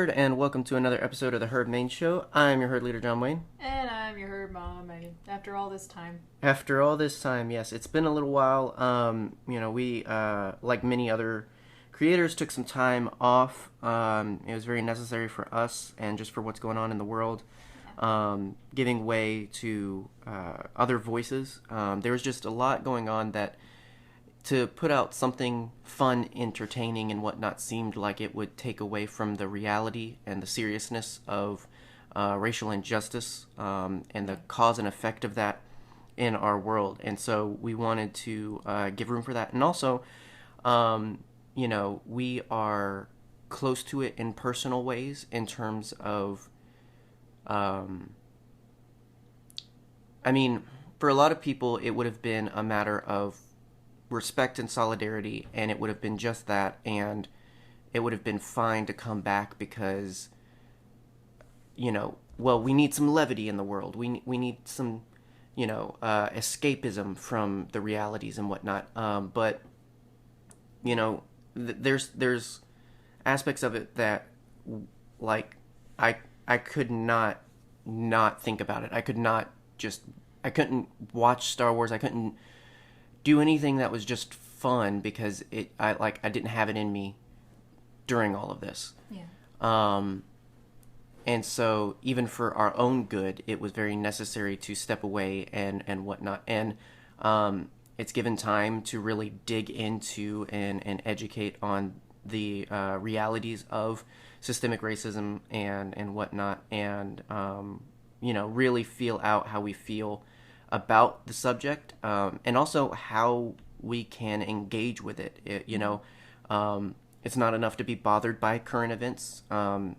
Herd, and welcome to another episode of the Herd Main Show. I'm your Herd leader, John Wayne. And I'm your Herd Mama, Megan. After all this time. After all this time, yes, it's been a little while. We, like many other creators, took some time off. It was very necessary for us and just for what's going on in the world. Giving way to other voices. There was just a lot going on that to put out something fun, entertaining, and whatnot seemed like it would take away from the reality and the seriousness of racial injustice and the cause and effect of that in our world. And so we wanted to give room for that. And also, we are close to it in personal ways in terms of, for a lot of people, it would have been a matter of respect and solidarity, and it would have been just that, and it would have been fine to come back because, we need some levity in the world. We need some, escapism from the realities and whatnot. But there's aspects of it that, like, I could not think about it. I couldn't watch Star Wars. I couldn't do anything that was just fun because I didn't have it in me during all of this. Yeah. And so even for our own good, it was very necessary to step away and whatnot. And it's given time to really dig into and educate on the realities of systemic racism and whatnot, and really feel out how we feel about the subject, and also how we can engage with it. It's not enough to be bothered by current events. The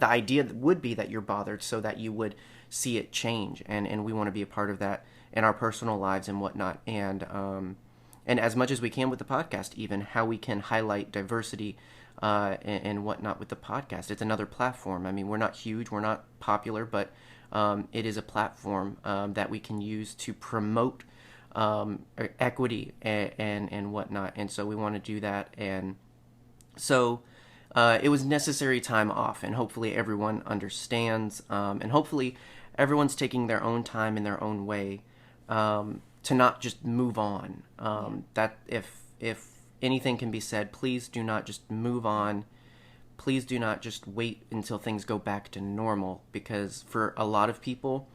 idea would be that you're bothered so that you would see it change, and we want to be a part of that in our personal lives and whatnot. And as much as we can with the podcast, even how we can highlight diversity and whatnot with the podcast. It's another platform. I mean, we're not huge, we're not popular, but it is a platform that we can use to promote equity and whatnot. And so we want to do that. And so it was necessary time off, and hopefully everyone understands, and hopefully everyone's taking their own time in their own way to not just move on. That if anything can be said, please do not just move on. Please do not just wait until things go back to normal, because for a lot of people,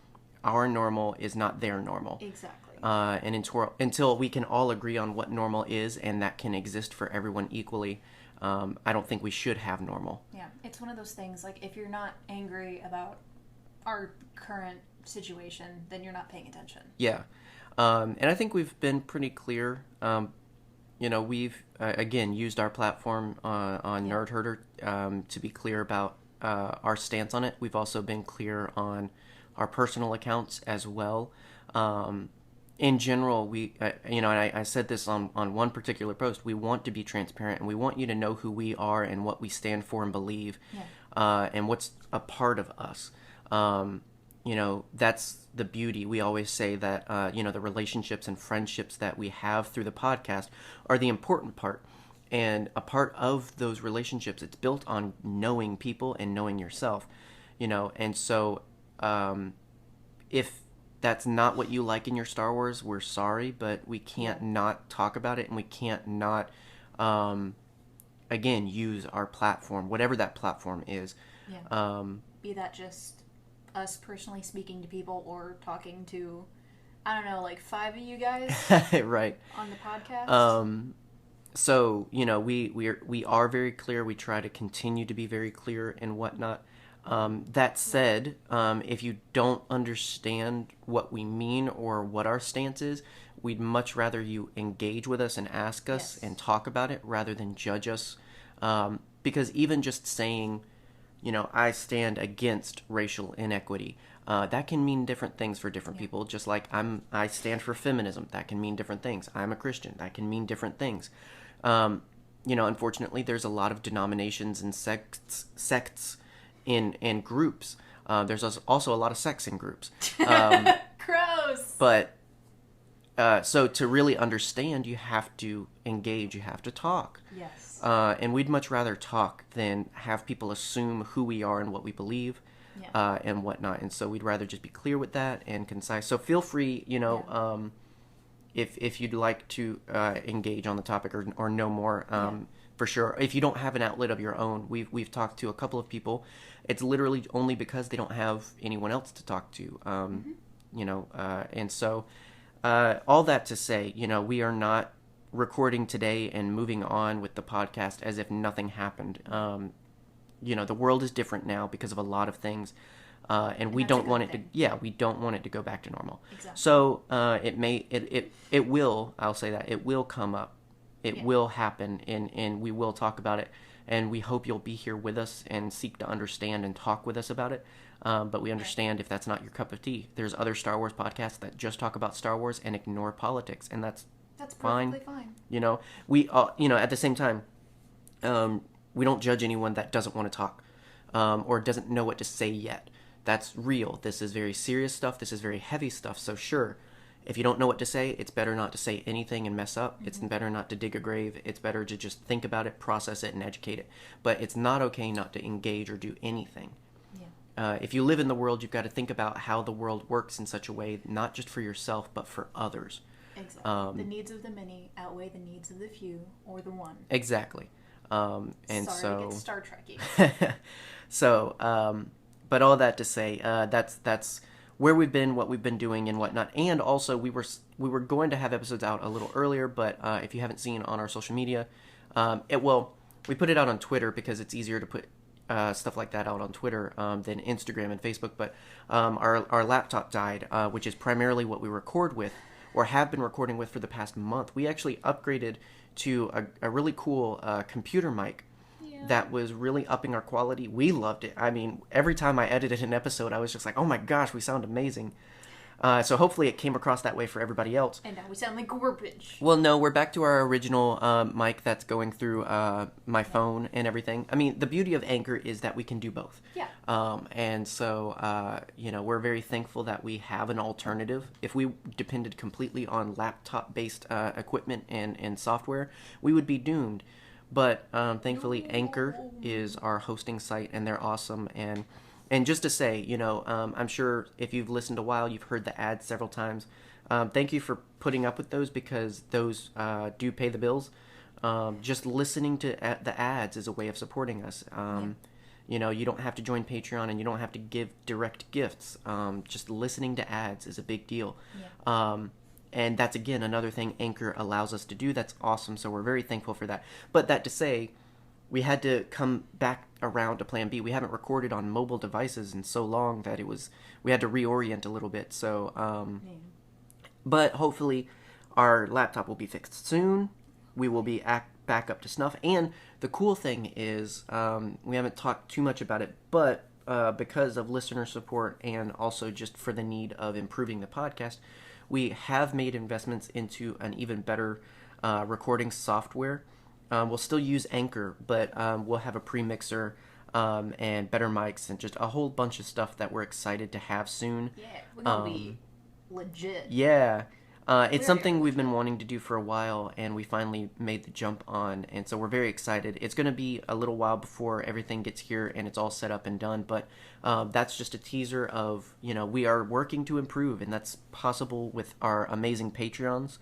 our normal is not their normal. Exactly. And until we can all agree on what normal is and that can exist for everyone equally, I don't think we should have normal. Yeah, it's one of those things, like, if you're not angry about our current situation, then you're not paying attention. Yeah. And I think we've been pretty clear. We've, again, used our platform on Nerd Herder to be clear about our stance on it. We've also been clear on our personal accounts as well. In general, and I said this on one particular post, we want to be transparent, and we want you to know who we are and what we stand for and believe, and what's a part of us. That's the beauty. We always say that, the relationships and friendships that we have through the podcast are the important part. And a part of those relationships, it's built on knowing people and knowing yourself, And so if that's not what you like in your Star Wars, we're sorry, but we can't not talk about it, and we can't not, again, use our platform, whatever that platform is. Yeah. Be that just us personally speaking to people, or talking to, I don't know, like 5 of you guys right on the podcast. So we are very clear. We try to continue to be very clear and whatnot. That said, if you don't understand what we mean or what our stance is, we'd much rather you engage with us and ask us and talk about it rather than judge us, because even just saying, I stand against racial inequity, that can mean different things for different people. Just like I stand for feminism, that can mean different things. I'm a Christian, that can mean different things. Unfortunately, there's a lot of denominations and sects in groups. There's also a lot of sex in groups. Gross. But So to really understand, you have to engage, you have to talk. Yes. And we'd much rather talk than have people assume who we are and what we believe, and whatnot. And so we'd rather just be clear with that and concise. So feel free, if you'd like to engage on the topic or know more, for sure. If you don't have an outlet of your own, we've talked to a couple of people. It's literally only because they don't have anyone else to talk to, and so all that to say, we are not recording today and moving on with the podcast as if nothing happened. The world is different now because of a lot of things. And we don't want it to, we don't want it to go back to normal. Exactly. So it will, I'll say that, it will come up. It will happen, and we will talk about it. And we hope you'll be here with us and seek to understand and talk with us about it. But we understand if that's not your cup of tea. There's other Star Wars podcasts that just talk about Star Wars and ignore politics, and that's perfectly fine. We at the same time, we don't judge anyone that doesn't want to talk, or doesn't know what to say yet. That's real. This is very serious stuff. This is very heavy stuff. So sure, if you don't know what to say, it's better not to say anything and mess up. Mm-hmm. It's better not to dig a grave. It's better to just think about it, process it, and educate it. But it's not okay not to engage or do anything. Yeah. If you live in the world, you've got to think about how the world works in such a way, not just for yourself, but for others. Exactly. The needs of the many outweigh the needs of the few or the one. Exactly. To get Star Trek-y. But all that to say, that's where we've been, what we've been doing, and whatnot. And also, we were going to have episodes out a little earlier, but if you haven't seen on our social media, we put it out on Twitter because it's easier to put stuff like that out on Twitter than Instagram and Facebook. But our laptop died, which is primarily what we record with, or have been recording with for the past month. We actually upgraded to a really cool computer mic. That was really upping our quality. We loved it. I mean, every time I edited an episode, I was just like, oh my gosh, we sound amazing. So hopefully it came across that way for everybody else. And now we sound like garbage. Well, no, we're back to our original mic that's going through my phone and everything. I mean, the beauty of Anchor is that we can do both. Yeah. And so, we're very thankful that we have an alternative. If we depended completely on laptop-based equipment and software, we would be doomed. But thankfully, Anchor is our hosting site, and they're awesome. And just to say, I'm sure if you've listened a while, you've heard the ads several times. Thank you for putting up with those, because those do pay the bills. Just listening to the ads is a way of supporting us. You don't have to join Patreon, and you don't have to give direct gifts. Just listening to ads is a big deal. Yeah. And that's, again, another thing Anchor allows us to do. That's awesome, so we're very thankful for that. But that to say, we had to come back around to Plan B. We haven't recorded on mobile devices in so long that we had to reorient a little bit. So, but hopefully our laptop will be fixed soon. We will be back up to snuff. And the cool thing is, we haven't talked too much about it, but because of listener support and also just for the need of improving the podcast, we have made investments into an even better recording software. We'll still use Anchor, but we'll have a pre-mixer and better mics and just a whole bunch of stuff that we're excited to have soon. Yeah, we're going to be legit. Yeah. It's something we've been wanting to do for a while, and we finally made the jump on, and so we're very excited. It's going to be a little while before everything gets here and it's all set up and done, but that's just a teaser of, we are working to improve, and that's possible with our amazing Patreons.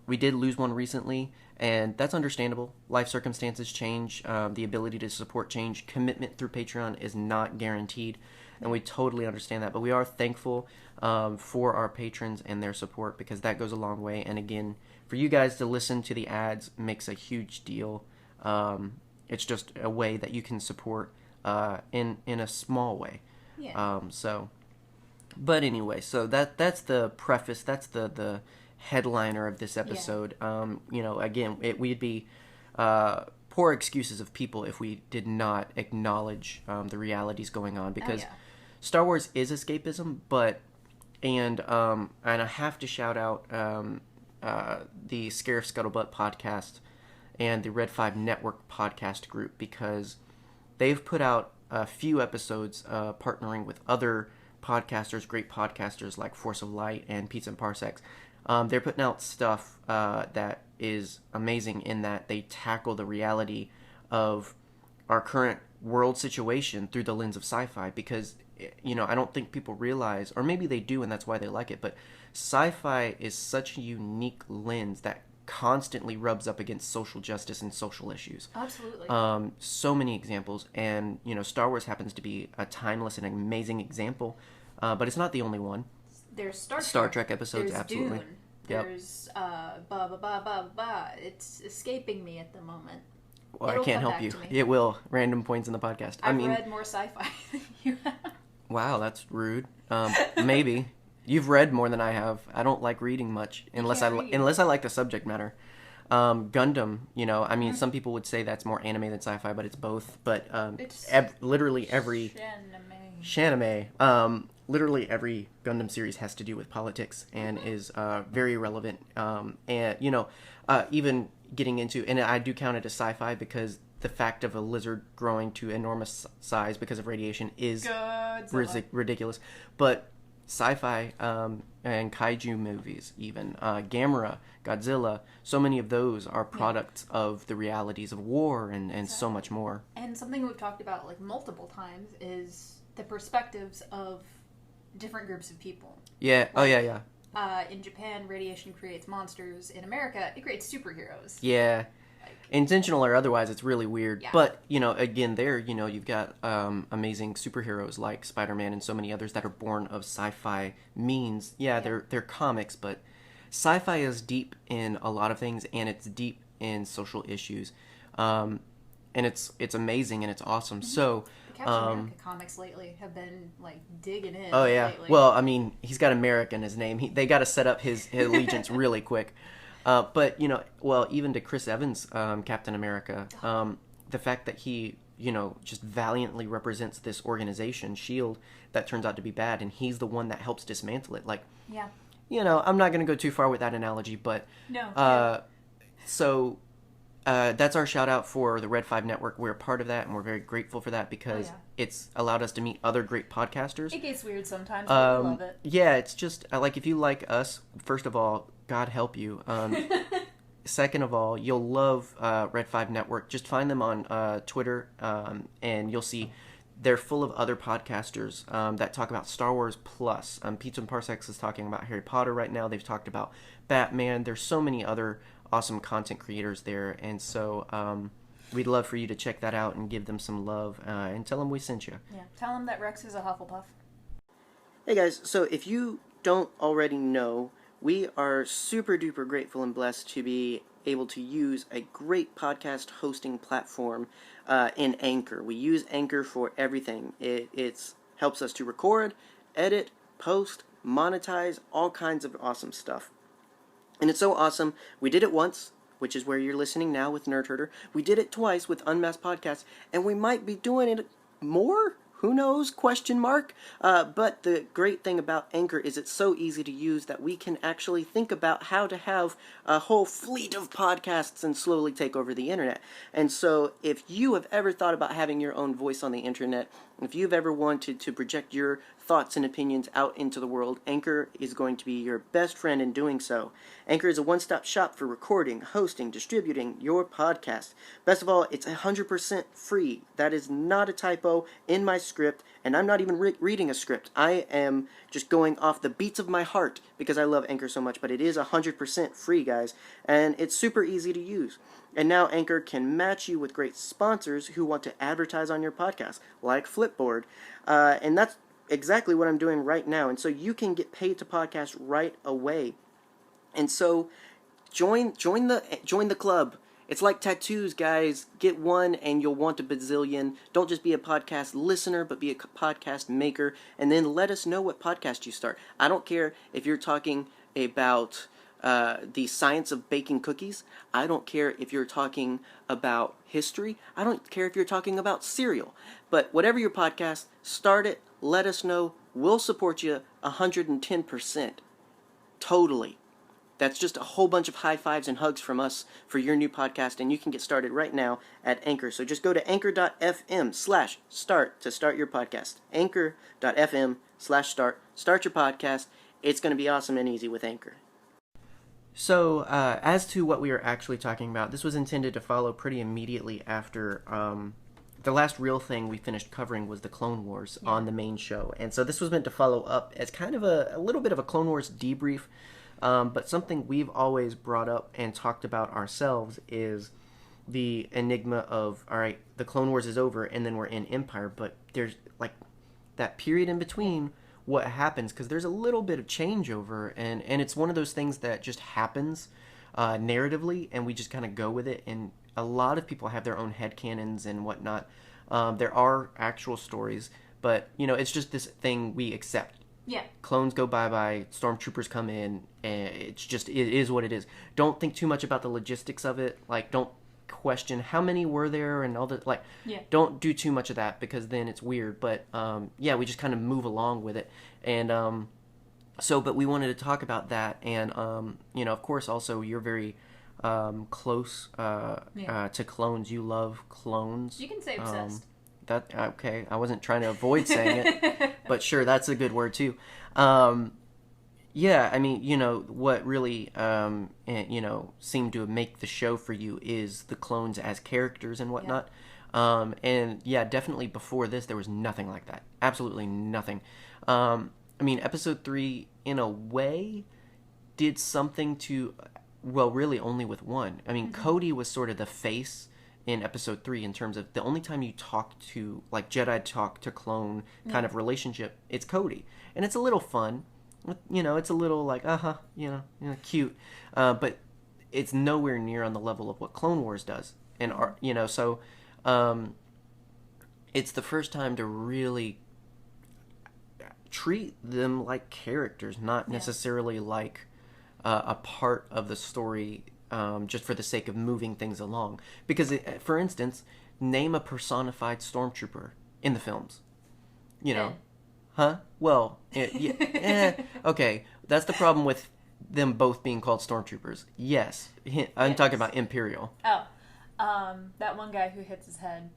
We did lose one recently, and that's understandable. Life circumstances change, the ability to support change. Commitment through Patreon is not guaranteed, and we totally understand that, but we are thankful for our patrons and their support, because that goes a long way. And again, for you guys to listen to the ads makes a huge deal. It's just a way that you can support in a small way. Yeah. But anyway, so that's the preface. That's the headliner of this episode. Yeah. Again, we'd be poor excuses of people if we did not acknowledge the realities going on, because Star Wars is escapism, and I have to shout out the Scarif Scuttlebutt podcast and the Red 5 Network podcast group, because they've put out a few episodes partnering with other podcasters, great podcasters like Force of Light and Pizza and Parsecs. They're putting out stuff that is amazing in that they tackle the reality of our current world situation through the lens of sci-fi, because I don't think people realize, or maybe they do and that's why they like it, but sci-fi is such a unique lens that constantly rubs up against social justice and social issues. Absolutely. So many examples, and Star Wars happens to be a timeless and amazing example, but it's not the only one. There's Star Trek episodes, there's absolutely. Dune. Yep. There's ba ba ba ba ba. It's escaping me at the moment. Well, It'll I can't come help back you. to me. It will. Random points in the podcast. I've read more sci-fi than you have. Wow, that's rude. Maybe you've read more than I have. I don't like reading much unless I like the subject matter. Gundam, some people would say that's more anime than sci-fi, but it's both. But It's literally every Shaname, literally every Gundam series has to do with politics and is very relevant. And even getting into, and I do count it as sci-fi because the fact of a lizard growing to enormous size because of radiation is ridiculous. But sci-fi and kaiju movies, even Gamera, Godzilla, so many of those are products of the realities of war and so much more. And something we've talked about like multiple times is the perspectives of different groups of people. Yeah. Yeah. In Japan, radiation creates monsters. In America, it creates superheroes. Yeah. Intentional or otherwise, it's really weird. Yeah. But, again, there, you've got amazing superheroes like Spider-Man and so many others that are born of sci-fi means. Yeah, they're comics, but sci-fi is deep in a lot of things, and it's deep in social issues. And it's amazing, and it's awesome. Mm-hmm. So... The Captain America comics lately have been, like, digging in. Oh, yeah. Lately. Well, I mean, he's got America in his name. They got to set up his allegiance really quick. But, even to Chris Evans, Captain America, the fact that he, just valiantly represents this organization, S.H.I.E.L.D., that turns out to be bad, and he's the one that helps dismantle it. Like, yeah. I'm not going to go too far with that analogy, but... No. So... that's our shout out for the Red 5 Network. We're a part of that, and we're very grateful for that because it's allowed us to meet other great podcasters. It gets weird sometimes, but we love it. Yeah, it's just, like, if you like us, first of all, God help you. Second of all, you'll love Red 5 Network. Just find them on Twitter, and you'll see they're full of other podcasters that talk about Star Wars Plus. Pizza and Parsecs is talking about Harry Potter right now. They've talked about Batman. There's so many other awesome content creators there, and so we'd love for you to check that out and give them some love and tell them we sent you. Yeah, tell them that Rex is a Hufflepuff. Hey guys, so if you don't already know, we are super duper grateful and blessed to be able to use a great podcast hosting platform in Anchor. We use Anchor for everything. It helps us to record, edit, post, monetize, all kinds of awesome stuff. And it's so awesome. We did it once, which is where you're listening now with Nerd Herder. We did it twice with Unmasked Podcasts, and we might be doing it more. Who knows? Question mark. But the great thing about Anchor is it's so easy to use that we can actually think about how to have a whole fleet of podcasts and slowly take over the internet. And so if you have ever thought about having your own voice on the internet, if you've ever wanted to project your thoughts and opinions out into the world, Anchor is going to be your best friend in doing so. Anchor is a one-stop shop for recording, hosting, distributing your podcast. Best of all, it's 100% free. That is not a typo in my script, and I'm not even reading a script. I am just going off the beats of my heart because I love Anchor so much, but it is 100% free, guys, and it's super easy to use. And now Anchor can match you with great sponsors who want to advertise on your podcast, like Flipboard, and that's exactly what I'm doing right now. And so you can get paid to podcast right away. And so join the club. It's like tattoos, guys. Get one and you'll want a bazillion. Don't just be a podcast listener, but be a podcast maker. And then let us know what podcast you start. I don't care if you're talking about the science of baking cookies. I don't care if you're talking about history. I don't care if you're talking about cereal. But whatever your podcast, start it. Let us know. We'll support you 110%. Totally. That's just a whole bunch of high fives and hugs from us for your new podcast, and you can get started right now at Anchor. So just go to anchor.fm/start to start your podcast. Anchor.fm/start. Start your podcast. It's going to be awesome and easy with Anchor. So, as to what we are actually talking about, this was intended to follow pretty immediately after the last real thing we finished covering was the Clone Wars on the main show. And so this was meant to follow up as kind of a little bit of a Clone Wars debrief, but something we've always brought up and talked about ourselves is the enigma of, all right, the Clone Wars is over and then we're in Empire, but there's like that period in between what happens, because there's a little bit of changeover, and it's one of those things that just happens narratively, and we just kind of go with it, and a lot of people have their own headcanons and whatnot. There are actual stories, but, it's just this thing we accept. Yeah. Clones go bye-bye, stormtroopers come in, and it is what it is. Don't think too much about the logistics of it. Like, don't question how many were there and all that. Like, don't do too much of that, because then it's weird. But, we just kind of move along with it. And, but we wanted to talk about that. And, of course, also, you're very close to clones. You love clones. You can say obsessed. Okay, I wasn't trying to avoid saying it, but sure, that's a good word too. Yeah, I mean, what really, seemed to make the show for you is the clones as characters and whatnot. And yeah, definitely before this, there was nothing like that. Absolutely nothing. I mean, episode 3, in a way, did something to, well, really only with one. I mean, Cody was sort of the face in episode 3 in terms of the only time you talk to, like, Jedi talk to clone kind of relationship, it's Cody. And it's a little fun. It's a little like, cute. But it's nowhere near on the level of what Clone Wars does. And, so it's the first time to really treat them like characters, not necessarily like a part of the story just for the sake of moving things along. Because, for instance, name a personified stormtrooper in the films. Huh? Well, okay. That's the problem with them both being called stormtroopers. Yes. I'm talking about Imperial. Oh. That one guy who hits his head.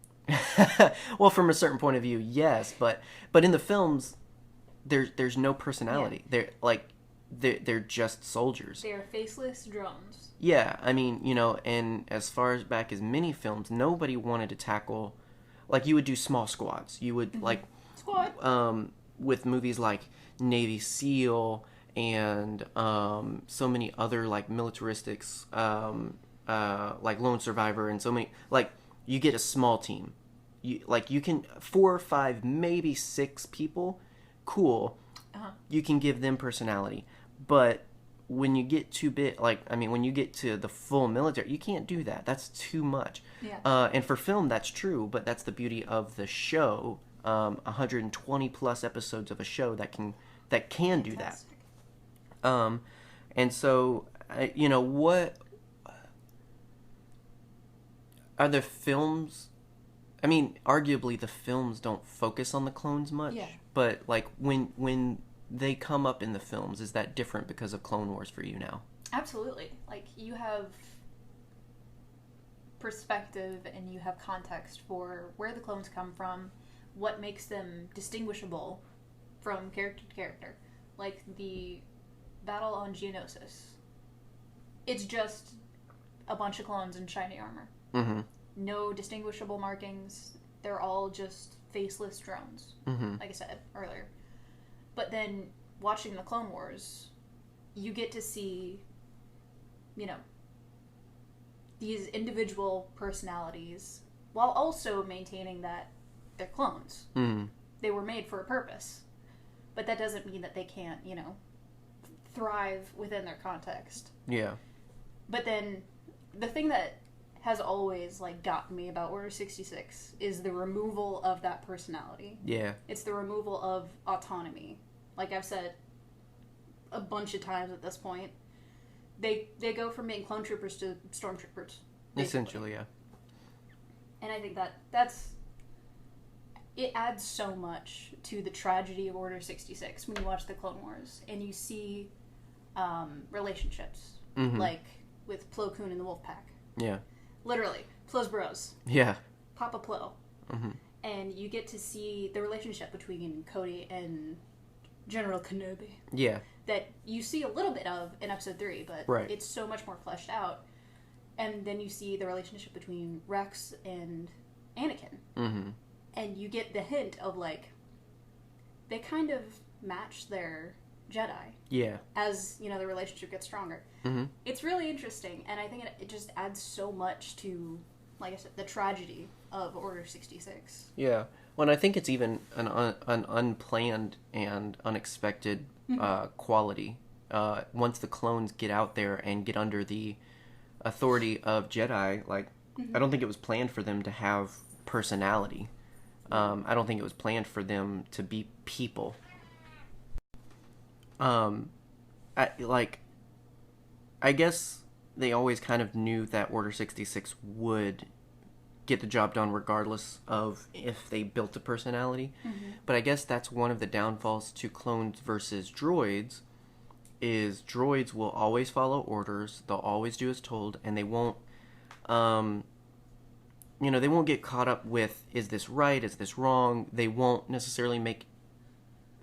Well, from a certain point of view, yes. But in the films, there's no personality. They're just soldiers. They are faceless drones. Yeah, I mean, and as far as back as mini films, nobody wanted to tackle, like, you would do small squads. You would, Squad. with movies like Navy SEAL and so many other, like, militaristics, like Lone Survivor and so many, like, you get a small team. You can, 4 or 5, maybe 6 people, cool. You can give them personality. But when you get too big, when you get to the full military, you can't do that. That's too much. Yeah. And for film, that's true, but that's the beauty of the show. 120 plus episodes of a show that can do that. And so, what are the films? I mean, arguably the films don't focus on the clones much. Yeah. But like when they come up in the films, is that different because of Clone Wars for you now? Absolutely. Like, you have perspective and you have context for where the clones come from, what makes them distinguishable from character to character. Like the battle on Geonosis. It's just a bunch of clones in shiny armor. Mm-hmm. No distinguishable markings. They're all just faceless drones, like I said earlier. But then, watching the Clone Wars, you get to see, these individual personalities, while also maintaining that they're clones. Mm. They were made for a purpose. But that doesn't mean that they can't, thrive within their context. Yeah. But then, the thing that has always, gotten me about Order 66 is the removal of that personality. Yeah. It's the removal of autonomy. Like I've said a bunch of times at this point, they go from being clone troopers to stormtroopers. Essentially, yeah. And I think it adds so much to the tragedy of Order 66 when you watch the Clone Wars and you see relationships, like with Plo Koon and the Wolfpack. Yeah. Literally, Plo's bros. Yeah. Papa Plo. And you get to see the relationship between Cody and General Kenobi. Yeah. That you see a little bit of in episode 3, but Right. it's so much more fleshed out. And then you see the relationship between Rex and Anakin. Mm-hmm. And you get the hint of, like, they kind of match their Jedi. Yeah. As, you know, the relationship gets stronger. Mm-hmm. It's really interesting, and I think it just adds so much to, like I said, the tragedy of Order 66. Yeah. Well, and I think it's even an unplanned and unexpected quality. Once the clones get out there and get under the authority of Jedi, like, I don't think it was planned for them to have personality. I don't think it was planned for them to be people. I guess they always kind of knew that Order 66 would get the job done regardless of if they built a personality. But I guess that's one of the downfalls to clones versus droids, is droids will always follow orders, they'll always do as told, and they won't, they won't get caught up with, is this right, is this wrong? They won't necessarily make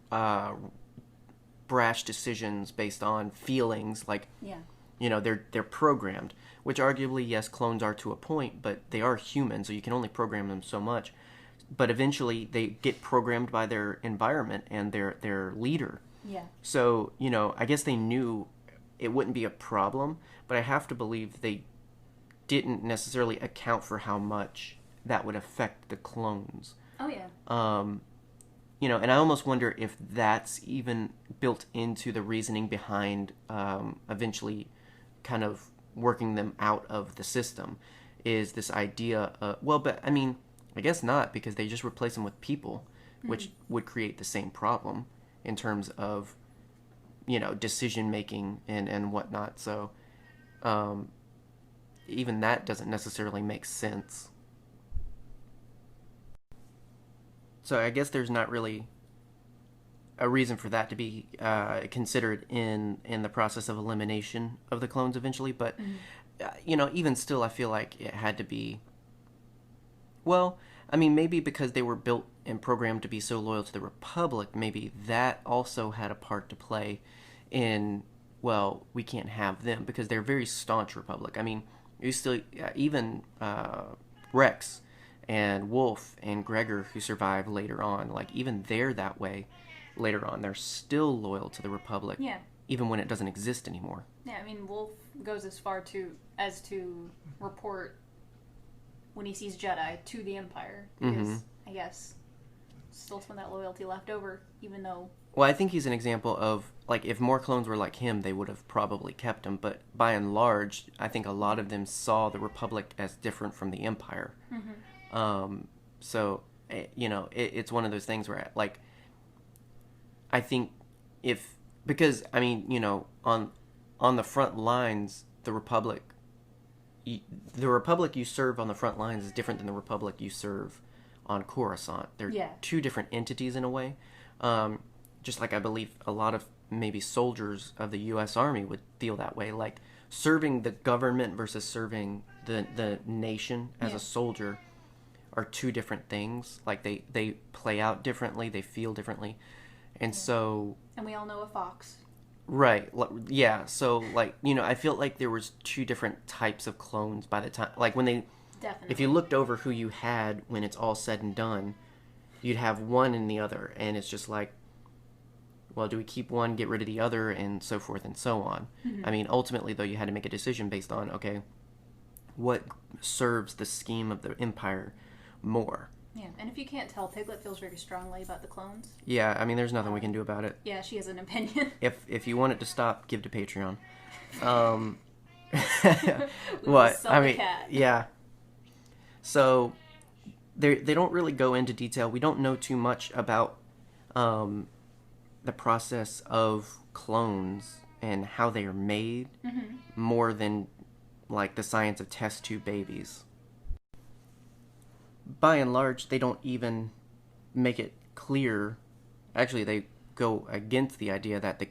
brash decisions based on feelings, like, they're programmed, which arguably, yes, clones are to a point, but they are human, so you can only program them so much. But eventually they get programmed by their environment and their leader. Yeah. So, I guess they knew it wouldn't be a problem, but I have to believe they didn't necessarily account for how much that would affect the clones. Oh, yeah. And I almost wonder if that's even built into the reasoning behind eventually kind of working them out of the system, is this idea but I mean, I guess not, because they just replace them with people, which would create the same problem in terms of, decision making and whatnot. So even that doesn't necessarily make sense. So I guess there's not really a reason for that to be considered in the process of elimination of the clones eventually. But, even still, I feel like it had to be... Well, I mean, maybe because they were built and programmed to be so loyal to the Republic, maybe that also had a part to play in, well, we can't have them, because they're very staunch Republic. I mean, you still... even Rex and Wolf and Gregor, who survive later on, like, even they're that way later on. They're still loyal to the Republic, even when it doesn't exist anymore. Yeah, I mean, Wolf goes as far as to report when he sees Jedi to the Empire, because I guess still some of that loyalty left over, even though... Well, I think he's an example of, like, if more clones were like him, they would have probably kept him, but by and large, I think a lot of them saw the Republic as different from the Empire. So, it's one of those things where, like, I think because, I mean, on the front lines, the Republic you serve on the front lines is different than the Republic you serve on Coruscant. They're two different entities in a way. Just like I believe a lot of maybe soldiers of the U.S. Army would feel that way. Like, serving the government versus serving the nation as a soldier are two different things. Like, they play out differently, they feel differently. And so... And we all know a fox. Right. Yeah. So, like, I feel like there was two different types of clones by the time... Like, when they... Definitely. If you looked over who you had when it's all said and done, you'd have one and the other. And it's just like, well, do we keep one, get rid of the other, and so forth and so on. I mean, ultimately, though, you had to make a decision based on, okay, what serves the scheme of the Empire more? Yeah, and if you can't tell, Piglet feels very strongly about the clones. Yeah, I mean, there's nothing we can do about it. Yeah, she has an opinion. If you want it to stop, give to Patreon. What? I mean, cat. Yeah. So they don't really go into detail. We don't know too much about the process of clones and how they are made, more than like the science of test tube babies. By and large, they don't even make it clear. Actually, they go against the idea that the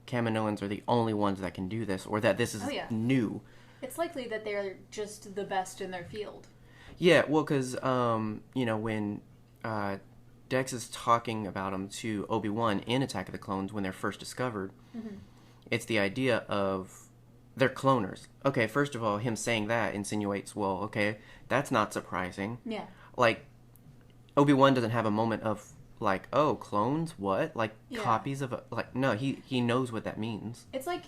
Kaminoans are the only ones that can do this, or that this is new. It's likely that they're just the best in their field. Yeah, well, because, when Dex is talking about them to Obi-Wan in Attack of the Clones when they're first discovered, it's the idea of they're cloners. Okay, first of all, him saying that insinuates, well, okay, that's not surprising. Yeah. Like, Obi-Wan doesn't have a moment of, like, oh, clones? What? Like, copies of... Like, no, he knows what that means. It's like,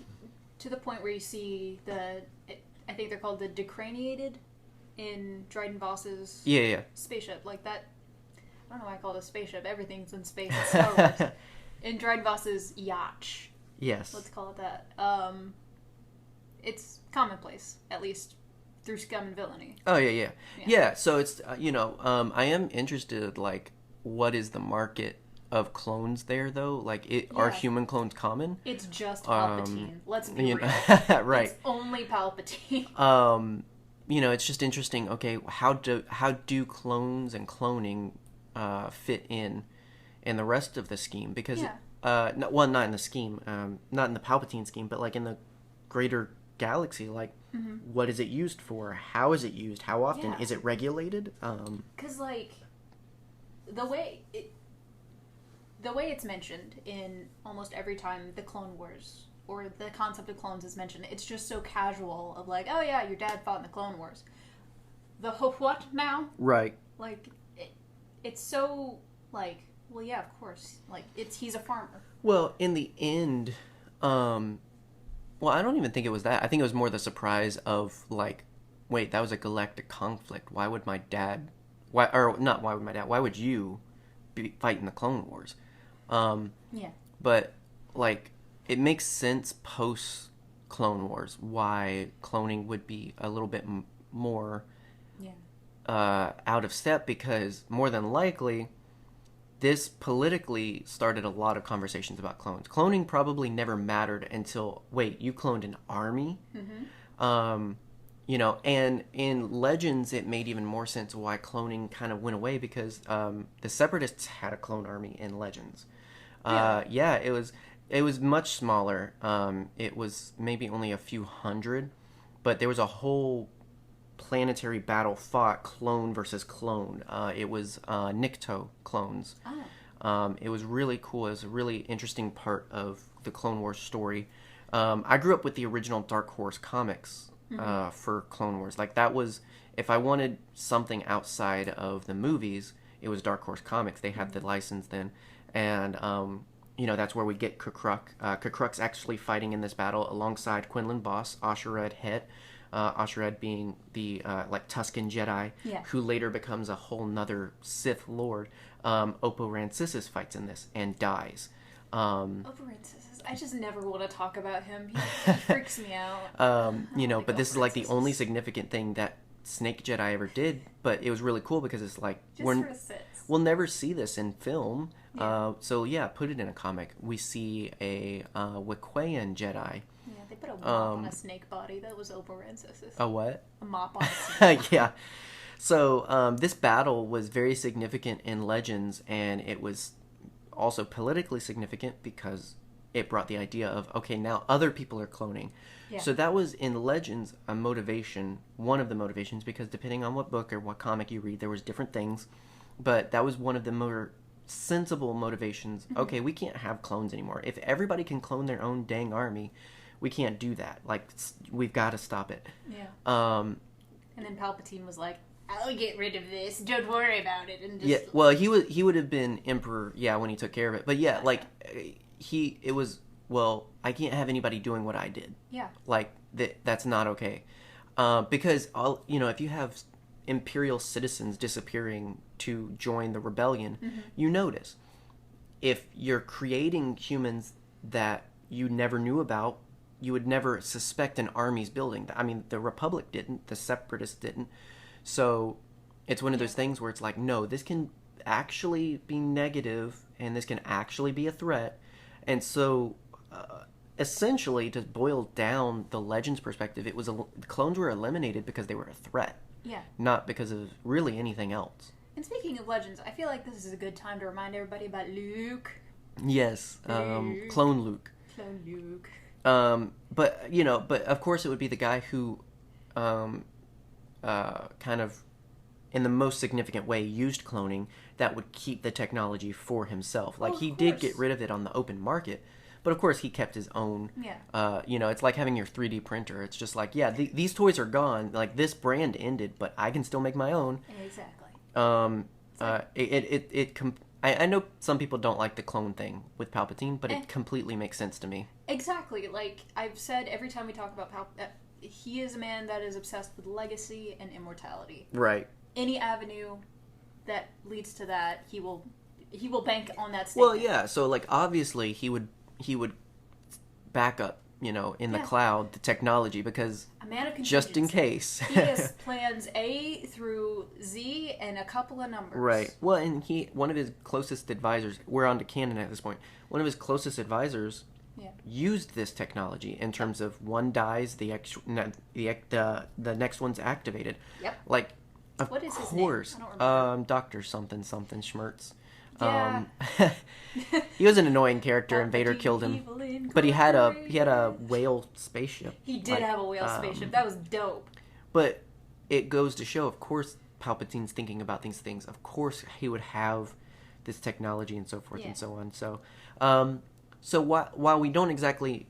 to the point where you see I think they're called the decraniated in Dryden Voss's spaceship. Like that... I don't know why I call it a spaceship. Everything's in space in Star Wars. In Dryden Voss's yacht. Yes. Let's call it that. It's commonplace, at least through Scum and Villainy. Oh, yeah. So it's, I am interested, like, what is the market of clones there, though? Like, are human clones common? It's just Palpatine. Let's be real. Right. It's only Palpatine. It's just interesting, okay, how do clones and cloning fit in the rest of the scheme? Because, not in the scheme, not in the Palpatine scheme, but, like, in the greater galaxy, like, what is it used for? How is it used? How often? Is it regulated? Because, like, the way it's mentioned in almost every time the Clone Wars or the concept of clones is mentioned, it's just so casual of like, oh yeah, your dad fought in the Clone Wars. The what now? Right. Like, it's so, like, well, yeah, of course. Like, he's a farmer. Well, in the end, well, I don't even think it was that. I think it was more the surprise of, like, wait, that was a galactic conflict. Why would you be fighting the Clone Wars? But, like, it makes sense post Clone Wars why cloning would be a little bit more out of step, because more than likely this politically started a lot of conversations about clones. Cloning probably never mattered until, wait, you cloned an army? And in Legends, it made even more sense why cloning kind of went away, because the Separatists had a clone army in Legends. It was much smaller. It was maybe only a few hundred, but there was a whole planetary battle fought clone versus clone. It was Nikto clones. It was really cool. It was a really interesting part of the Clone Wars story. I grew up with the original Dark Horse comics for Clone Wars. Like, that was, if I wanted something outside of the movies, it was Dark Horse comics. They had the license then. And, that's where we get Kukruk. Kukruk's actually fighting in this battle alongside Quinlan Voss, Ashered Het. Ashered being the, Tusken Jedi, who later becomes a whole nother Sith Lord. Oppo Rancisis fights in this and dies. Oppo Rancisis, I just never want to talk about him. He freaks me out. But this is, like, the only significant thing that Snake Jedi ever did. But it was really cool because it's like, we'll never see this in film. Put it in a comic. We see a Wikwayan Jedi. Yeah, they put a mop on a snake body. That was Oppo Rancisis. A what? A mop on a snake. Yeah. So this battle was very significant in Legends, and it was also politically significant because it brought the idea of, okay, now other people are cloning. Yeah. So that was, in Legends, a motivation, one of the motivations, because depending on what book or what comic you read, there was different things. But that was one of the more sensible motivations. Okay, we can't have clones anymore. If everybody can clone their own dang army, we can't do that. Like, we've got to stop it. Yeah. And then Palpatine was like, I'll get rid of this. Don't worry about it. And just... Yeah, well, he would have been Emperor, when he took care of it. But I can't have anybody doing what I did. Yeah. Like, that's not okay. Because, if you have Imperial citizens disappearing to join the rebellion, you notice. If you're creating humans that you never knew about, you would never suspect an army's building. I mean, the Republic didn't. The Separatists didn't. So it's one of those things where it's like, no, this can actually be negative, and this can actually be a threat. And so, essentially, to boil down the Legends perspective, it was the clones were eliminated because they were a threat. Yeah. Not because of really anything else. And speaking of Legends, I feel like this is a good time to remind everybody about Luke. Yes. Luke. Clone Luke. Clone Luke. But of course it would be the guy who kind of in the most significant way, used cloning that would keep the technology for himself. Like, he did get rid of it on the open market, but of course he kept his own. Yeah. You know, it's like having your 3D printer. It's just like, yeah, these toys are gone. Like, this brand ended, but I can still make my own. Exactly. I know some people don't like the clone thing with Palpatine, but it completely makes sense to me. Exactly. Like I've said every time we talk about he is a man that is obsessed with legacy and immortality. Right. Any avenue that leads to that, he will bank on that statement. Well, yeah. So, like, obviously, he would back up, you know, in the cloud, the technology, because a man of just in case. He has plans A through Z and a couple of numbers. Right. Well, and one of his closest advisors, we're on to canon at this point, one of his closest advisors used this technology in terms of one dies, the next one's activated. Yep. Like, what is his name? I don't remember. Dr. something Schmertz. Yeah. He was an annoying character, and Vader killed him. But he had a whale spaceship. He did have a whale spaceship. That was dope. But it goes to show, of course, Palpatine's thinking about these things. Of course, he would have this technology and so forth and so on. So, while we don't exactly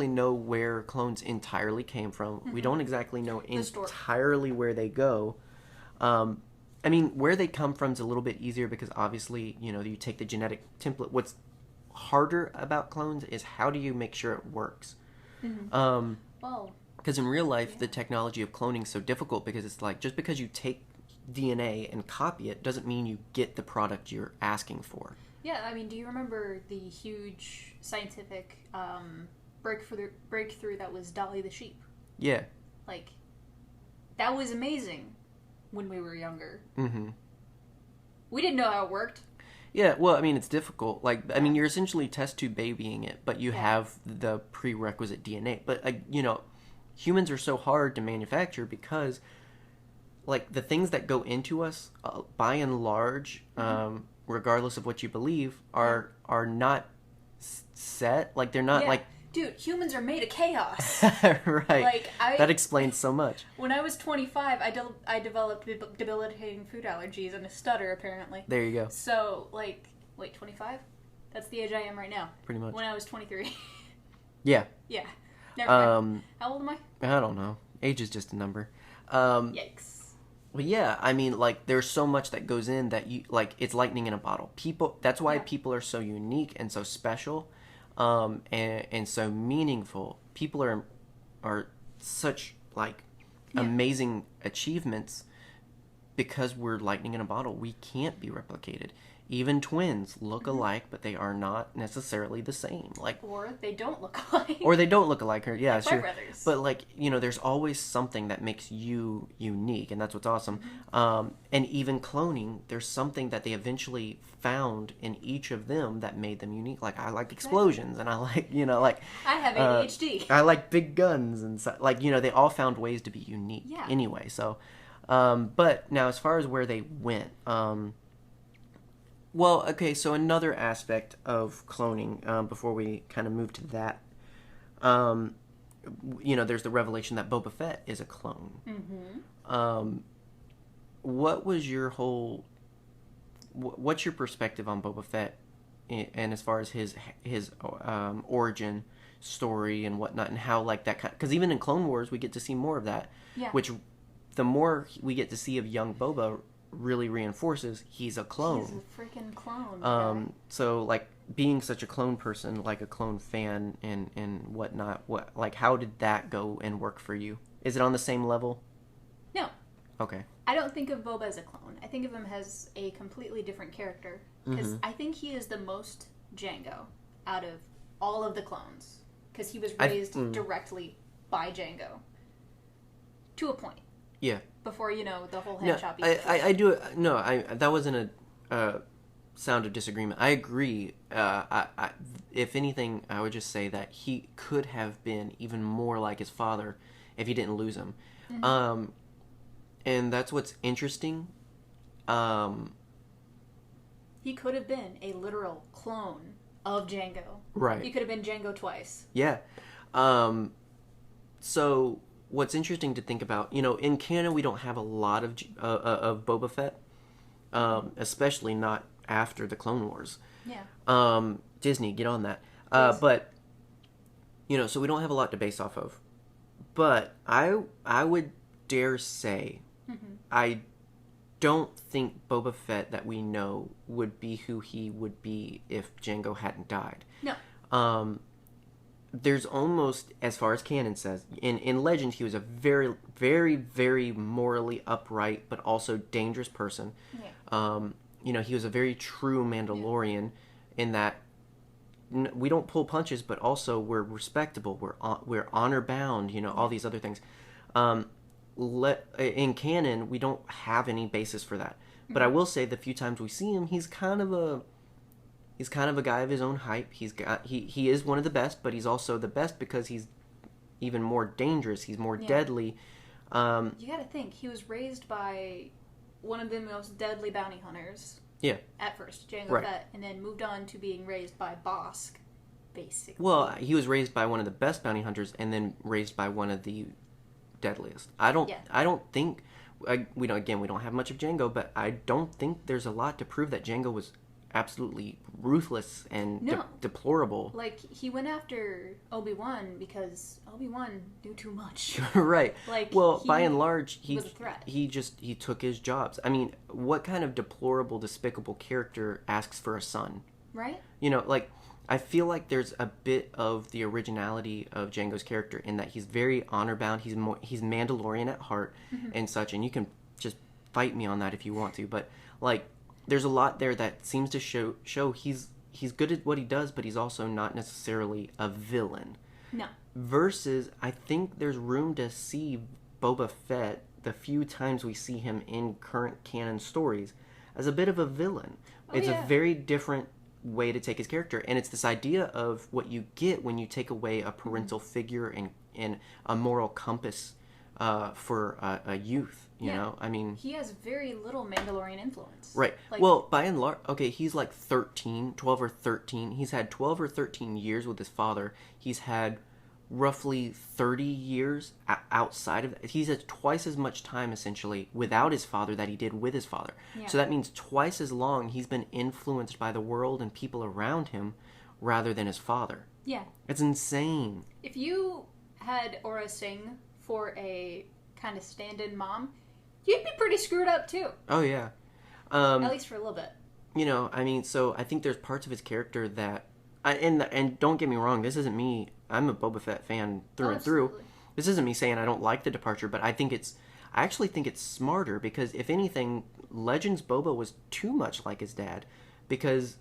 know where clones entirely came from, we don't exactly know entirely where they go. I mean, where they come from is a little bit easier because obviously, you know, you take the genetic template. What's harder about clones is how do you make sure it works? Because in real life, the technology of cloning is so difficult because it's like, just because you take DNA and copy it doesn't mean you get the product you're asking for. Yeah, I mean, do you remember the huge scientific breakthrough that was Dolly the sheep? Yeah. Like, that was amazing when we were younger. Mm-hmm. We didn't know how it worked. Yeah, well, I mean, it's difficult. Like, I mean, you're essentially test tube babying it, but you have the prerequisite DNA. But, you know, humans are so hard to manufacture because, like, the things that go into us, by and large, regardless of what you believe, are not set. Like, they're not, like... Dude, humans are made of chaos. Right. Like, that explains so much. When I was 25, I developed debilitating food allergies and a stutter, apparently. There you go. So, like, wait, 25? That's the age I am right now. Pretty much. When I was 23. Yeah. Yeah. Never mind. How old am I? I don't know. Age is just a number. Yikes. Well, yeah, I mean, like, there's so much that goes in that you, like, it's lightning in a bottle. That's why people are so unique and so special. And so meaningful. People are such, like, amazing achievements because we're lightning in a bottle. We can't be replicated. Even twins look alike, but they are not necessarily the same. Like, or they don't look alike. Or they don't look alike. Yeah, like sure. brothers. But, like, you know, there's always something that makes you unique, and that's what's awesome. And even cloning, there's something that they eventually found in each of them that made them unique. Like, I like explosions, and I like, you know, like... I have ADHD. I like big guns, and so, like, you know, they all found ways to be unique anyway. So, but now as far as where they went... Well, okay, so another aspect of cloning, before we kind of move to that, you know, there's the revelation that Boba Fett is a clone. What was your what's your perspective on Boba Fett, and as far as his origin story and whatnot, and how, like, that kind, because even in Clone Wars, we get to see more of that, which the more we get to see of young Boba, really reinforces he's a clone. He's a freaking clone. So, like, being such a clone person, like a clone fan and whatnot, like, how did that go and work for you? Is it on the same level? No. Okay. I don't think of Boba as a clone. I think of him as a completely different character. Because I think he is the most Jango out of all of the clones. Because he was raised directly by Jango. To a point. Yeah. Before, you know, the whole head chopping. I do. No, that wasn't a sound of disagreement. I agree. If anything, I would just say that he could have been even more like his father if he didn't lose him. And that's what's interesting. He could have been a literal clone of Jango. Right. He could have been Jango twice. Yeah. So what's interesting to think about, in canon we don't have a lot of Boba Fett, especially not after the Clone Wars. Yeah. Disney, get on that. Please. But so we don't have a lot to base off of. But I would dare say, I don't think Boba Fett that we know would be who he would be if Jango hadn't died. No. There's almost, as far as canon says, in Legend, he was a very, very, very morally upright, but also dangerous person. Yeah. He was a very true Mandalorian in that we don't pull punches, but also we're respectable, we're honor bound, all these other things. In canon, we don't have any basis for that. But I will say, the few times we see him, he's kind of a guy of his own hype. He is one of the best, but he's also the best because he's even more dangerous. He's more deadly. You got to think, he was raised by one of the most deadly bounty hunters. Yeah. At first, Jango Fett, and then moved on to being raised by Bosk, basically. Well, he was raised by one of the best bounty hunters, and then raised by one of the deadliest. I don't think we don't have much of Jango, but I don't think there's a lot to prove that Jango was absolutely ruthless and deplorable. Like, he went after Obi-Wan because Obi-Wan knew too much. Right. Like, well, by and large, he was a threat. He took his jobs. I mean, what kind of deplorable, despicable character asks for a son? Right? I feel like there's a bit of the originality of Jango's character in that he's very honor bound. He's Mandalorian at heart and such, and you can just fight me on that if you want to. But there's a lot there that seems to show he's good at what he does, but he's also not necessarily a villain. No. Versus, I think there's room to see Boba Fett, the few times we see him in current canon stories, as a bit of a villain. It's a very different way to take his character, and it's this idea of what you get when you take away a parental figure and a moral compass for a youth. You know, I mean, he has very little Mandalorian influence. Right. Well, by and large, okay, he's like 12 or 13. He's had 12 or 13 years with his father. He's had roughly 30 years outside of that. He's had twice as much time, essentially, without his father that he did with his father. Yeah. So that means twice as long he's been influenced by the world and people around him rather than his father. Yeah. It's insane. If you had Aura Singh for a kind of stand-in mom, you'd be pretty screwed up, too. Oh, yeah. At least for a little bit. I mean, so I think there's parts of his character that... And don't get me wrong, this isn't me. I'm a Boba Fett fan through and through. This isn't me saying I don't like the departure, but I actually think it's smarter because, if anything, Legends Boba was too much like his dad, because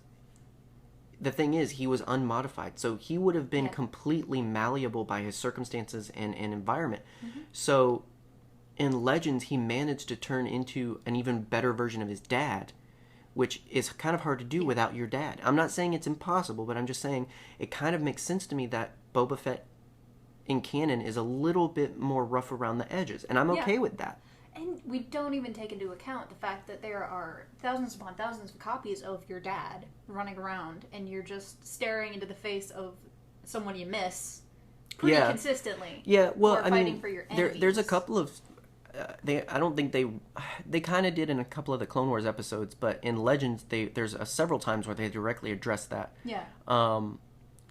the thing is, he was unmodified, so he would have been completely malleable by his circumstances and environment. Mm-hmm. So in Legends, he managed to turn into an even better version of his dad, which is kind of hard to do without your dad. I'm not saying it's impossible, but I'm just saying it kind of makes sense to me that Boba Fett in canon is a little bit more rough around the edges, and I'm okay with that. And we don't even take into account the fact that there are thousands upon thousands of copies of your dad running around, and you're just staring into the face of someone you miss pretty consistently. Yeah, well, I fighting mean, for your enemies. There's a couple of... I don't think they kind of did in a couple of the Clone Wars episodes, but in Legends, there's several times where they directly address that. Yeah.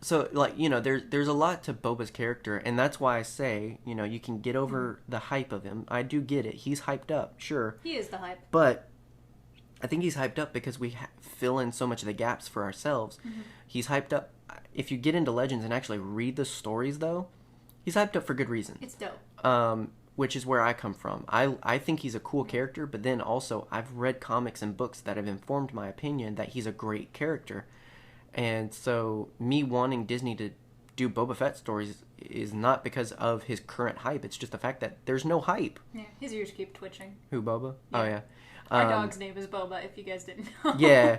So, there's a lot to Boba's character, and that's why I say, you can get over the hype of him. I do get it. He's hyped up, sure. He is the hype. But I think he's hyped up because we fill in so much of the gaps for ourselves. Mm-hmm. He's hyped up. If you get into Legends and actually read the stories, though, he's hyped up for good reason. It's dope. Which is where I come from. I think he's a cool character, but then also I've read comics and books that have informed my opinion that he's a great character. And so me wanting Disney to do Boba Fett stories is not because of his current hype. It's just the fact that there's no hype. Yeah, his ears keep twitching. Who, Boba? Yeah. Oh, yeah. Our dog's name is Boba, if you guys didn't know. Yeah.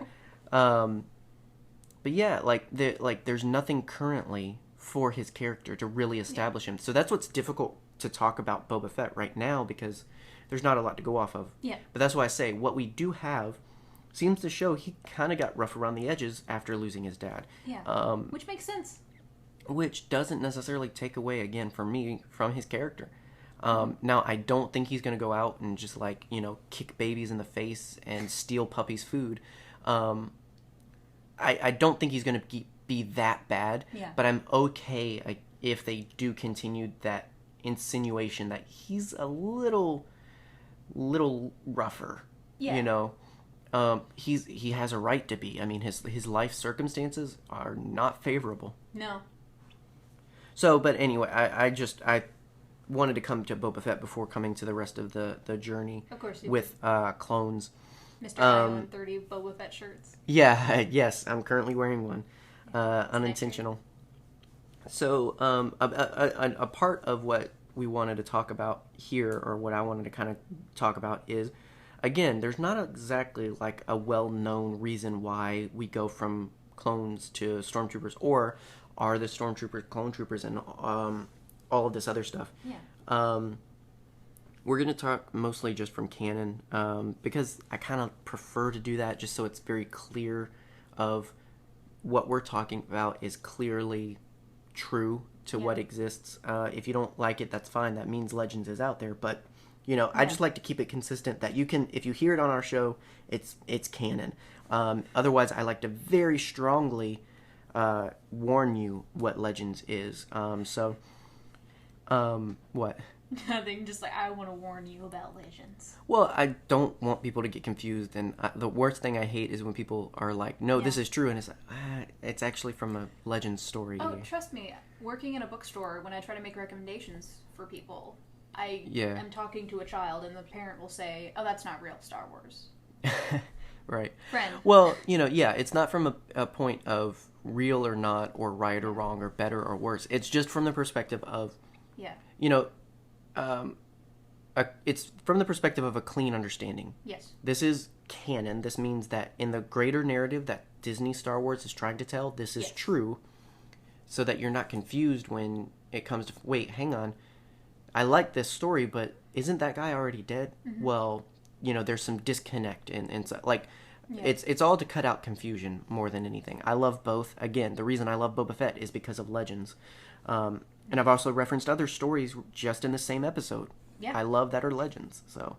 But yeah, there's nothing currently for his character to really establish him. So that's what's difficult to talk about Boba Fett right now, because there's not a lot to go off of. Yeah. But that's why I say what we do have seems to show he kind of got rough around the edges after losing his dad. Yeah. Which makes sense. Which doesn't necessarily take away, again, for me, from his character. Now, I don't think he's going to go out and just, like, you know, kick babies in the face and steal puppies' food. I don't think he's going to be that bad, Yeah. but I'm okay if they do continue that insinuation that he's a little rougher. Yeah. You know, he has a right to be. I mean, his life circumstances are not favorable. No. So, but anyway, I wanted to come to Boba Fett before coming to the rest of the journey. Of course. With clones. Mr. Island 30 Boba Fett shirts. Yeah, yes, I'm currently wearing one. Unintentional. So, a part of what we wanted to talk about here, or what I wanted to kind of talk about is, again, there's not exactly like a well-known reason why we go from clones to stormtroopers, or are the stormtroopers clone troopers, and all of this other stuff. Yeah. We're going to talk mostly just from canon, because I kind of prefer to do that just so it's very clear of what we're talking about is clearly true to what exists. If you don't like it, that's fine. That means Legends is out there. But, you know, I just like to keep it consistent that you can, if you hear it on our show, it's canon. Otherwise, I like to very strongly warn you what Legends is. What? Nothing, just like, I want to warn you about Legends. Well, I don't want people to get confused, and the worst thing I hate is when people are like, no, this is true, and it's like, it's actually from a Legends story. Oh, trust me, working in a bookstore, when I try to make recommendations for people, I'm talking to a child, and the parent will say, oh, that's not real Star Wars. Right. Friend. Well, you know, yeah, it's not from a point of real or not, or right or wrong, or better or worse. It's just from the perspective of, you know, it's from the perspective of a clean understanding. Yes. This is canon. This means that in the greater narrative that Disney Star Wars is trying to tell, this is true, so that you're not confused when it comes to, wait, hang on, I like this story, but isn't that guy already dead? Mm-hmm. Well, you know, there's some disconnect, and so, like, it's all to cut out confusion more than anything. I love both. Again, the reason I love Boba Fett is because of Legends. And I've also referenced other stories just in the same episode. Yeah. I love that are Legends. So,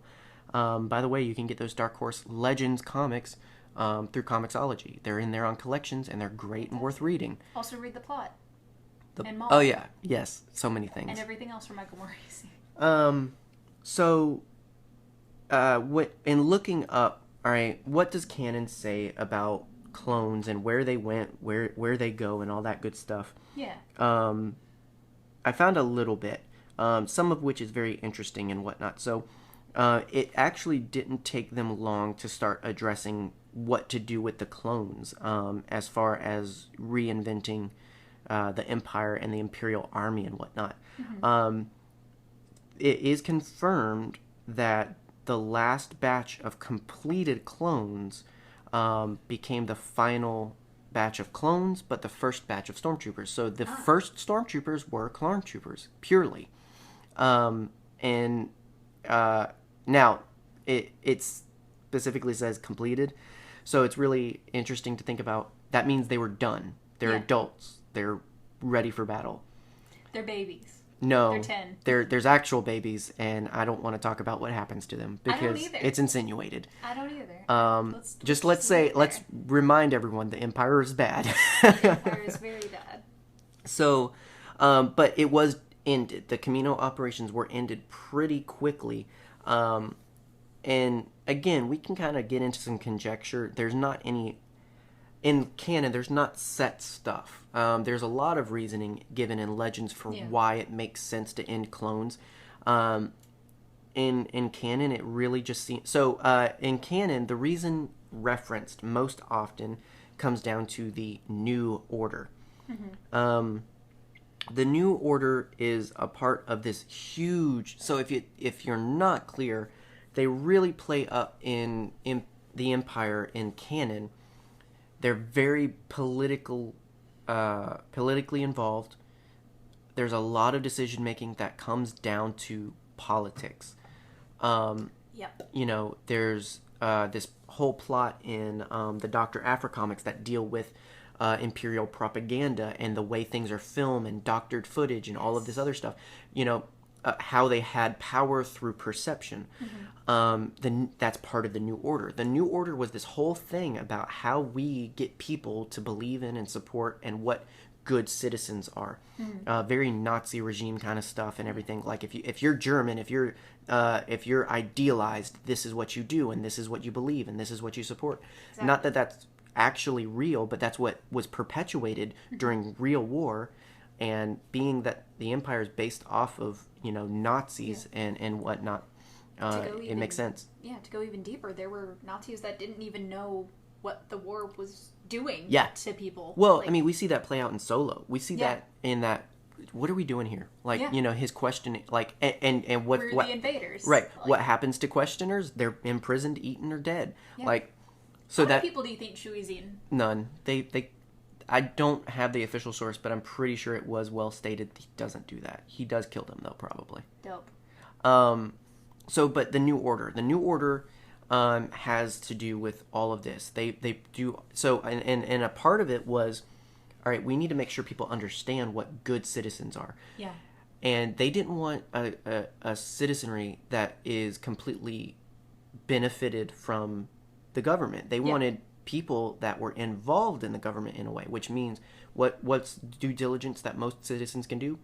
by the way, you can get those Dark Horse Legends comics through Comixology. They're in there on collections, and they're great and worth reading. Also read the plot. And Oh, yeah. Yes. So many things. And everything else from Michael Morrissey. So, in looking up, all right, what does canon say about clones and where they went, where they go, and all that good stuff? Yeah. I found a little bit, some of which is very interesting and whatnot. So it actually didn't take them long to start addressing what to do with the clones, as far as reinventing the Empire and the Imperial Army and whatnot. Mm-hmm. It is confirmed that the last batch of completed clones became the final batch of clones, but the first batch of stormtroopers. So the first stormtroopers were clone troopers, purely. Now, it specifically says completed, so it's really interesting to think about. That means they were done. They're adults. They're ready for battle. They're babies. No, they're 10. There's actual babies, and I don't want to talk about what happens to them because it's insinuated. I don't either. Let's remind everyone the Empire is bad. The Empire is very bad. So, but it was ended. The Camino operations were ended pretty quickly, and again, we can kind of get into some conjecture. There's not any. In canon, there's not set stuff. There's a lot of reasoning given in Legends for why it makes sense to end clones. In canon, it really just seems... So, in canon, the reason referenced most often comes down to the New Order. Mm-hmm. The New Order is a part of this huge... So, if you're not clear, they really play up in the Empire in canon. They're very politically involved. There's a lot of decision making that comes down to politics. You know, there's this whole plot in the Dr. Aphra comics that deal with Imperial propaganda and the way things are filmed and doctored footage and all of this other stuff. You know, how they had power through perception. That's part of the New Order. The New Order was this whole thing about how we get people to believe in and support and what good citizens are. Very Nazi regime kind of stuff and everything. Like if you're German, if you're idealized, this is what you do and this is what you believe and this is what you support. Exactly. Not that that's actually real, but that's what was perpetuated during real war. And being that the empire is based off of Nazis and whatnot, it makes sense. Yeah, to go even deeper, there were Nazis that didn't even know what the war was doing to people. Well, I mean, we see that play out in Solo. We see that in that. What are we doing here? Like, his question, like, and what we're the invaders, right? Like, what happens to questioners? They're imprisoned, eaten, or dead. Yeah. Like, so how many people do you think Chewie's eaten? None. I don't have the official source, but I'm pretty sure it was well stated he doesn't do that. He does kill them, though, probably. Dope. But the New Order has to do with all of this. They do so, and a part of it was, all right, we need to make sure people understand what good citizens are. Yeah. And they didn't want a citizenry that is completely benefited from the government. They wanted people that were involved in the government in a way, which means what's due diligence that most citizens can do?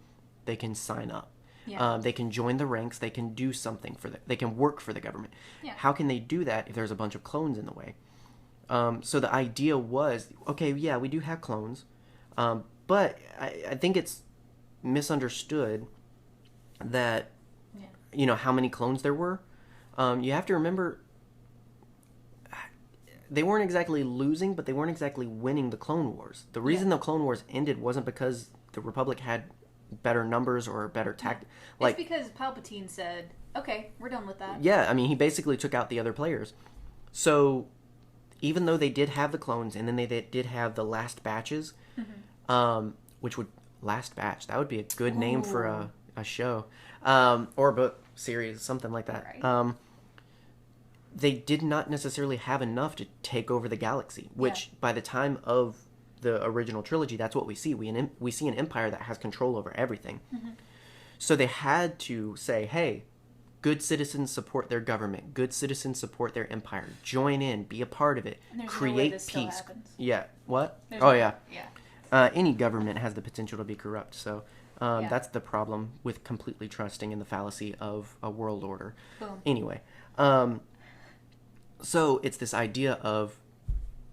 They can sign up. Yeah. They can join the ranks. They can do something they can work for the government. Yeah. How can they do that if there's a bunch of clones in the way? So the idea was, okay, yeah, we do have clones, but I think it's misunderstood that how many clones there were. You have to remember, they weren't exactly losing, but they weren't exactly winning the Clone Wars. The reason the Clone Wars ended wasn't because the Republic had better numbers or better tactics. It's because Palpatine said, okay, we're done with that. Yeah, I mean, he basically took out the other players. So, even though they did have the clones, and then they did have the last batches, which would... Last Batch, that would be a good name for a show. Or a book series, something like that. Right. They did not necessarily have enough to take over the galaxy, which by the time of the original trilogy, that's what we see. We see an empire that has control over everything. So they had to say, hey, good citizens support their government. Good citizens support their empire. Join in. Be a part of it. Create peace. Yeah. What? Yeah. Any government has the potential to be corrupt. So that's the problem with completely trusting in the fallacy of a world order. Boom. Anyway. So it's this idea of,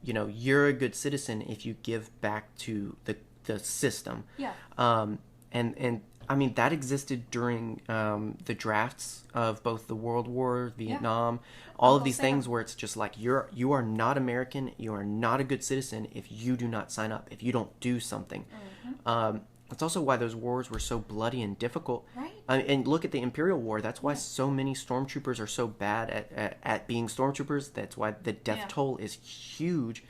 you're a good citizen if you give back to the system. Yeah. And I mean, that existed during the drafts of both the World War, Vietnam, all of these things where it's just like, you are not American, you are not a good citizen if you do not sign up, if you don't do something. That's also why those wars were so bloody and difficult. Right. And look at the Imperial War. That's why so many stormtroopers are so bad at being stormtroopers. That's why the death toll is huge.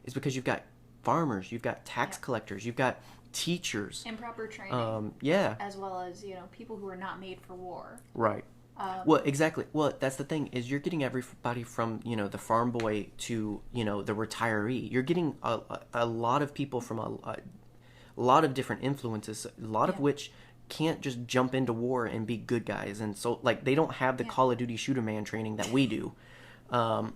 Is because you've got farmers, you've got tax collectors, you've got teachers. Improper training. As well as, people who are not made for war. Right. Well, exactly. Well, that's the thing, is you're getting everybody from, the farm boy to, the retiree. You're getting a lot of people from a lot of different influences, a lot of which can't just jump into war and be good guys. And so, like, they don't have the Call of Duty shooter man training that we do. So,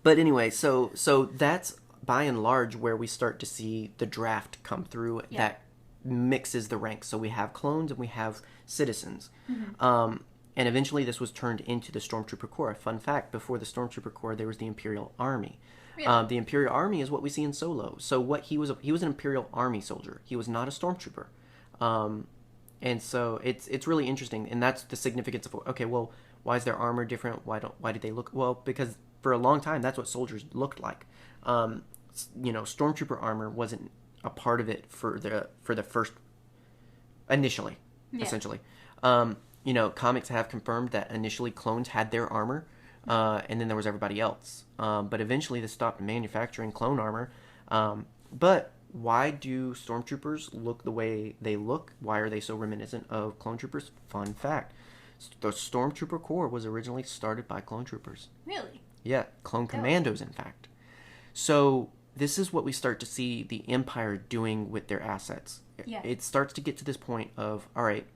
but anyway, so that's by and large where we start to see the draft come through that mixes the ranks. So we have clones and we have citizens. And eventually this was turned into the Stormtrooper Corps. Fun fact, before the Stormtrooper Corps, there was the Imperial Army. Really? The Imperial Army is what we see in Solo. So what he was an Imperial Army soldier. He was not a Stormtrooper. And so it's really interesting, and that's the significance of, okay, well, why is their armor different? Why did they look... Well, because for a long time, that's what soldiers looked like. Stormtrooper armor wasn't a part of it for the first... Initially, essentially. Comics have confirmed that initially clones had their armor, and then there was everybody else. But eventually they stopped manufacturing clone armor. But why do stormtroopers look the way they look? Why are they so reminiscent of clone troopers? Fun fact. The Stormtrooper Corps was originally started by clone troopers. Really? Yeah, clone commandos, in fact. So this is what we start to see the Empire doing with their assets. Yeah. It starts to get to this point of, all right,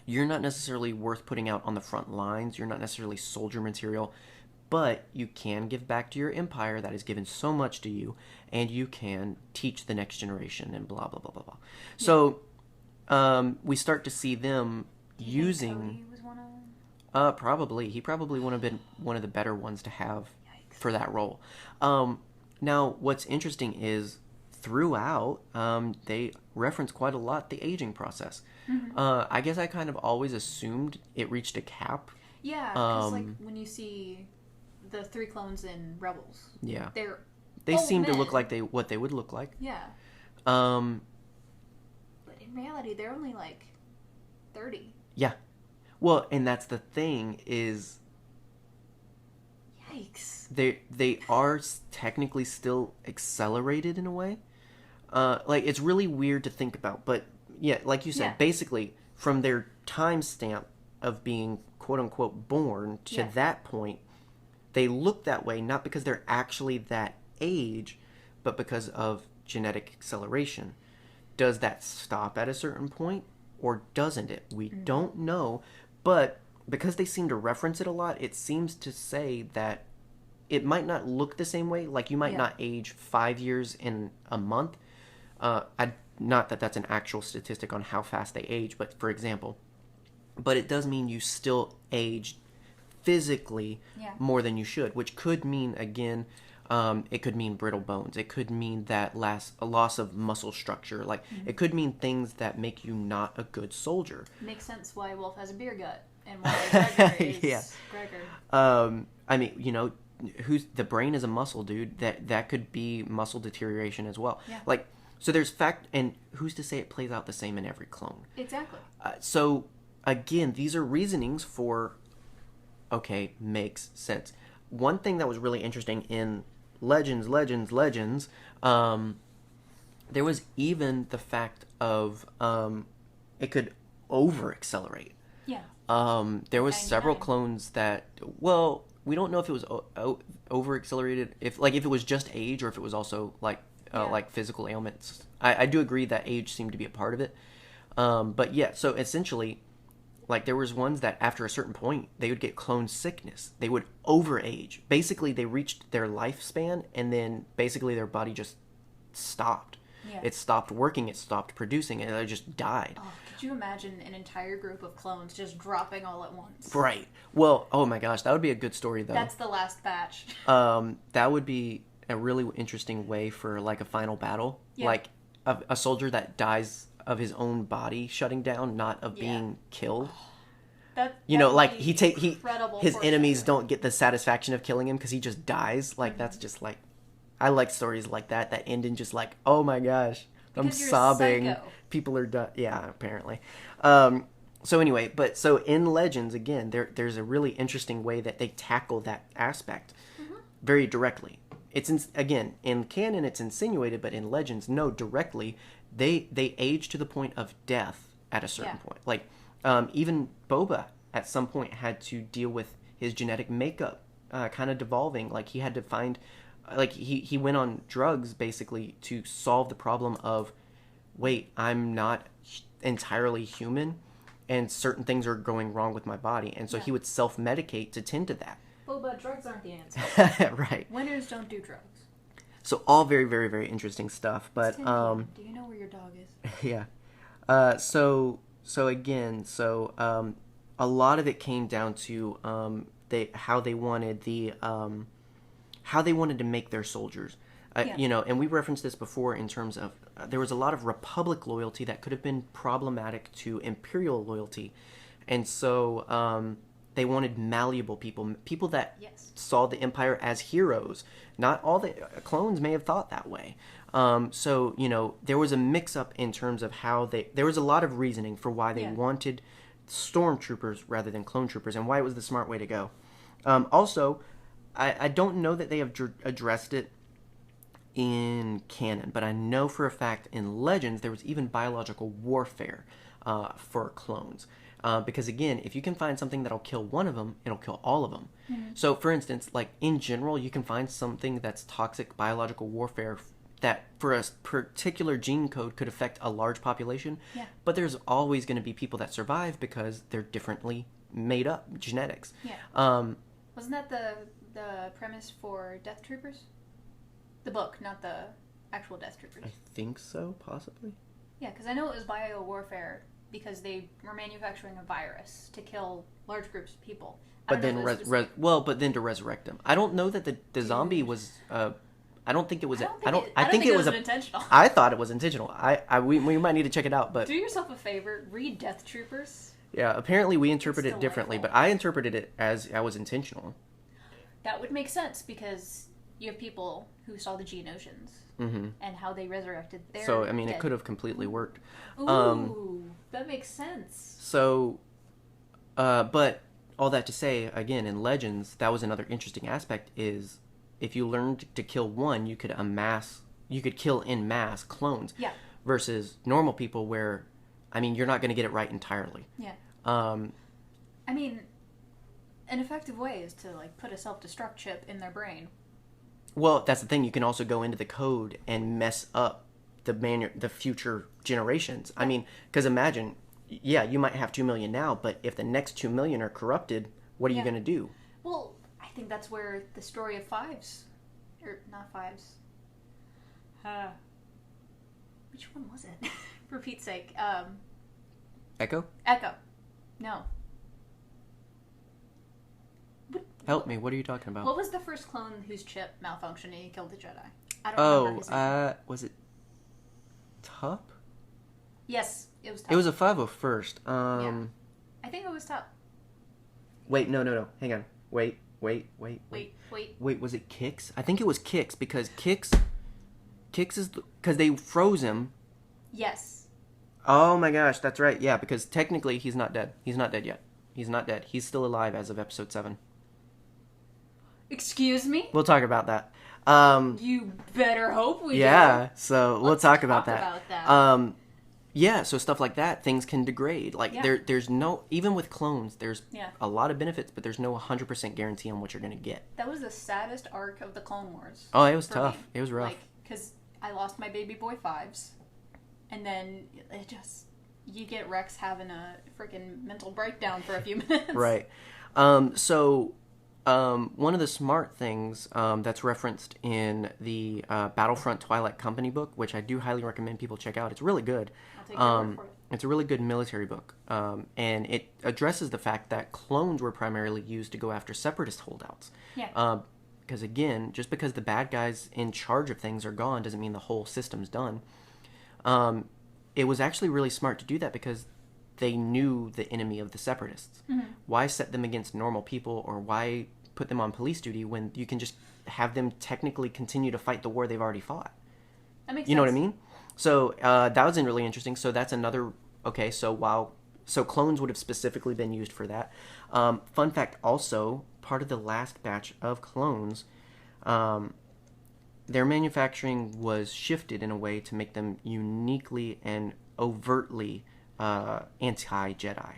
you're not necessarily worth putting out on the front lines. You're not necessarily soldier material, but you can give back to your empire that has given so much to you, and you can teach the next generation and blah, blah, blah, blah, blah. Yeah. So we start to see them using... Cody was one of them? Probably. He probably would have been one of the better ones to have Yikes. For that role. Now, what's interesting is throughout, they reference quite a lot the aging process. Mm-hmm. I guess I kind of always assumed it reached a cap. Yeah, because like when you see the 3 clones in Rebels, yeah, they seem men. to look like what they would look like. Yeah. But in reality, they're only like 30. Yeah. Well, and that's the thing is... Yikes. They are technically still accelerated in a way. Like, it's really weird to think about. But, yeah, like you said, basically, from their timestamp of being, quote-unquote, born to that point, they look that way not because they're actually that age, but because of genetic acceleration. Does that stop at a certain point, or doesn't it? We don't know. But because they seem to reference it a lot, it seems to say that it might not look the same way. Like, you might not age 5 years in a month. Not that that's an actual statistic on how fast they age, but for example. But it does mean you still age physically more than you should, which could mean, again, it could mean brittle bones. It could mean that a loss of muscle structure. Like, it could mean things that make you not a good soldier. Makes sense why Wolf has a beer gut and why Gregor is Gregor. I mean, you know, the brain is a muscle, dude. That could be muscle deterioration as well. Yeah. Like, so there's and who's to say it plays out the same in every clone? Exactly. So again, these are reasonings for, okay, makes sense. One thing that was really interesting in Legends, there was even the fact of it could over-accelerate. Yeah. There was 99. Several clones that, well, we don't know if it was over-accelerated, if it was just age or if it was also like physical ailments. I do agree that age seemed to be a part of it. But yeah, so essentially, like, there was ones that after a certain point, they would get clone sickness. They would overage. Basically, they reached their lifespan, and then basically their body just stopped. Yeah. It stopped working, it stopped producing, and it just died. Oh, could you imagine an entire group of clones just dropping all at once? Right. Well, oh my gosh, that would be a good story, though. That's the last batch. That would be a really interesting way for, like, a final battle. Yeah. Like, a soldier that dies of his own body shutting down, not of being killed. You know, like, his enemies don't get the satisfaction of killing him because he just dies. Like, that's just, like, I like stories like that end in just like, oh my gosh, I'm sobbing. People are done. Yeah, apparently. So anyway, so in Legends, again, there's a really interesting way that they tackle that aspect very directly. It's again, in canon it's insinuated, but in Legends, no, directly, they age to the point of death at a certain point. Like, even Boba at some point had to deal with his genetic makeup kind of devolving. Like, he had to find, like, he went on drugs basically to solve the problem of, wait, I'm not entirely human, and certain things are going wrong with my body, and so he would self-medicate to tend to that. But drugs aren't the answer. Right. Winners don't do drugs. So all very, very, very interesting stuff. But do you know where your dog is? Yeah. So again, a lot of it came down to how they wanted to make their soldiers. You know, and we referenced this before in terms of there was a lot of Republic loyalty that could have been problematic to Imperial loyalty, and so they wanted malleable people that saw the Empire as heroes. Not all the clones may have thought that way. So, you know, there was a mix-up in terms of how there was a lot of reasoning for why they wanted stormtroopers rather than clone troopers, and why it was the smart way to go. Also, I don't know that they have addressed it in canon, but I know for a fact in Legends there was even biological warfare for clones. Because again, if you can find something that'll kill one of them, it'll kill all of them. Mm-hmm. So for instance, like in general, you can find something that's toxic biological warfare that for a particular gene code could affect a large population. Yeah. But there's always going to be people that survive because they're differently made up genetics. Yeah. Wasn't that the premise for Death Troopers? The book, not the actual Death Troopers. I think so, possibly. Yeah, because I know it was biowarfare because they were manufacturing a virus to kill large groups of people. But then, but then to resurrect them. I don't know that the zombie was. I don't think it was. I think it was intentional. I thought it was intentional. We might need to check it out. But do yourself a favor, read Death Troopers. Yeah, apparently we interpreted it differently, but I interpreted it as I was intentional. That would make sense because you have people who saw the Geonosians and how they resurrected their So, I mean, dead. it could have completely worked. Ooh, that makes sense. So, but all that to say, again, in Legends, that was another interesting aspect is if you learned to kill one, you could kill en masse clones. Yeah. Versus normal people where, I mean, you're not going to get it right entirely. Yeah. I mean, an effective way is to like put a self-destruct chip in their brain. Well, that's the thing. You can also go into the code and mess up the future generations. I mean, because imagine, yeah, you might have 2 million now, but if the next 2 million are corrupted, what are you going to do? Well, I think that's where the story of Fives, or not Fives. Which one was it? For Pete's sake. Echo? Echo. No. Help me. What are you talking about? What was the first clone whose chip malfunctioned and he killed the Jedi? I don't remember his name. Was it Tup? Yes, it was Tup. It was a 501st. Yeah. I think it was Tup. Wait, no. Hang on. Wait. Wait, was it Kix? I think it was Kix because Kix is because they froze him. Yes. Oh my gosh, that's right. Yeah, because technically he's not dead. He's not dead yet. He's not dead. He's still alive as of episode 7. Excuse me? We'll talk about that. You better hope we do. Yeah, so we'll talk about that. About that. Yeah, so stuff like that, things can degrade. Like there's no, even with clones, there's a lot of benefits, but there's no 100% guarantee on what you're gonna get. That was the saddest arc of the Clone Wars. Oh, it was tough. It was rough. Like, because I lost my baby boy Fives, and then it just, you get Rex having a freaking mental breakdown for a few minutes. Right. So one of the smart things that's referenced in the Battlefront Twilight Company book, which I do highly recommend people check out. It's really good. I'll take your word for it. It's a really good military book. And it addresses the fact that clones were primarily used to go after separatist holdouts. Yeah. Because again, just because the bad guys in charge of things are gone doesn't mean the whole system's done. It was actually really smart to do that because they knew the enemy of the separatists. Mm-hmm. Why set them against normal people, or why put them on police duty when you can just have them technically continue to fight the war they've already fought? That makes sense. You know what I mean? So that was really interesting. So that's another, okay, so clones would have specifically been used for that. Fun fact also, part of the last batch of clones, their manufacturing was shifted in a way to make them uniquely and overtly anti-Jedi.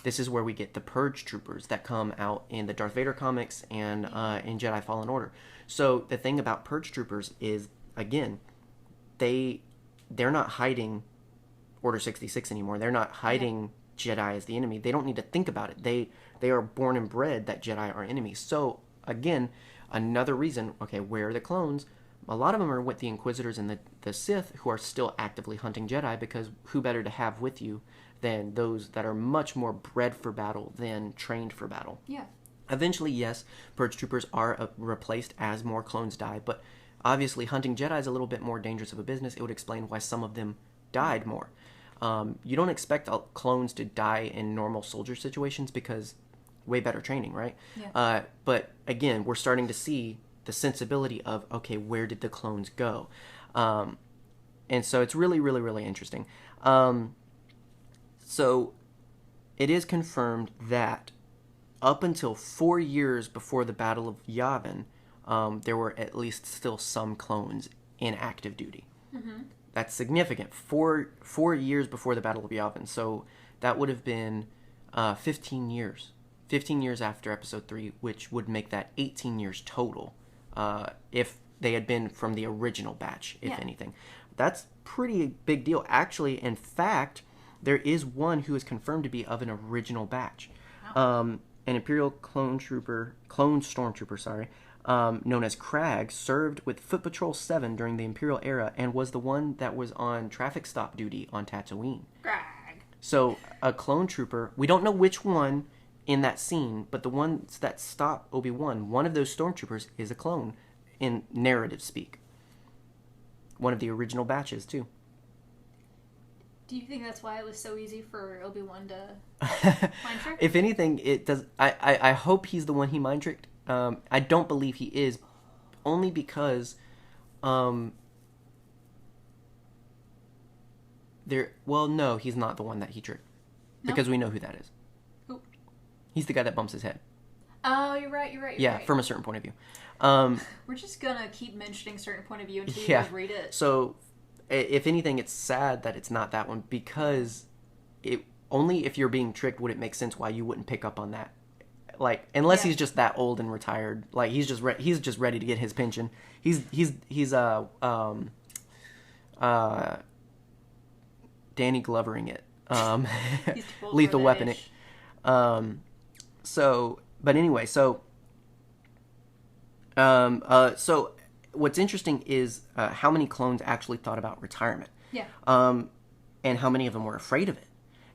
This is where we get the Purge Troopers that come out in the Darth Vader comics and in Jedi Fallen Order. So the thing about Purge Troopers is, again, they're not hiding Order 66 anymore. They're not hiding Jedi as the enemy. They don't need to think about it. They are born and bred that Jedi are enemies. So again, another reason, okay, where are the clones? A lot of them are with the Inquisitors and the Sith, who are still actively hunting Jedi, because who better to have with you than those that are much more bred for battle than trained for battle. Yeah. Eventually, yes, Purge Troopers are replaced as more clones die, but obviously hunting Jedi is a little bit more dangerous of a business. It would explain why some of them died more. You don't expect clones to die in normal soldier situations because way better training, right? Yeah. But again, we're starting to see the sensibility of, okay, where did the clones go? And so it's really, really, really interesting. So it is confirmed that up until 4 years before the Battle of Yavin, there were at least still some clones in active duty. Mm-hmm. That's significant. Four years before the Battle of Yavin. So that would have been 15 years. 15 years after Episode 3, which would make that 18 years total. If they had been from the original batch, if Yeah. anything. That's pretty big deal. Actually, in fact, there is one who is confirmed to be of an original batch. Wow. An Imperial clone stormtrooper, known as Crag, served with Foot Patrol 7 during the Imperial era and was the one that was on traffic stop duty on Tatooine. Greg. So, a clone trooper, we don't know which one in that scene, but the ones that stop Obi-Wan, one of those stormtroopers is a clone in narrative speak. One of the original batches, too. Do you think that's why it was so easy for Obi-Wan to mind trick? If anything, it does. I hope he's the one he mind tricked. I don't believe he is, only because well, no, he's not the one that he tricked. No? Because we know who that is. Who? He's the guy that bumps his head. Oh, you're right. Yeah, from a certain point of view. We're just gonna keep mentioning certain point of view until you Yeah. guys read it. So, if anything, it's sad that it's not that one, because only if you're being tricked would it make sense why you wouldn't pick up on that. Like, unless Yeah. he's just that old and retired, like he's just ready to get his pension. He's Danny Glovering it. He's too old for Lethal that Weapon ish. it. But anyway, so what's interesting is how many clones actually thought about retirement. Yeah. And how many of them were afraid of it.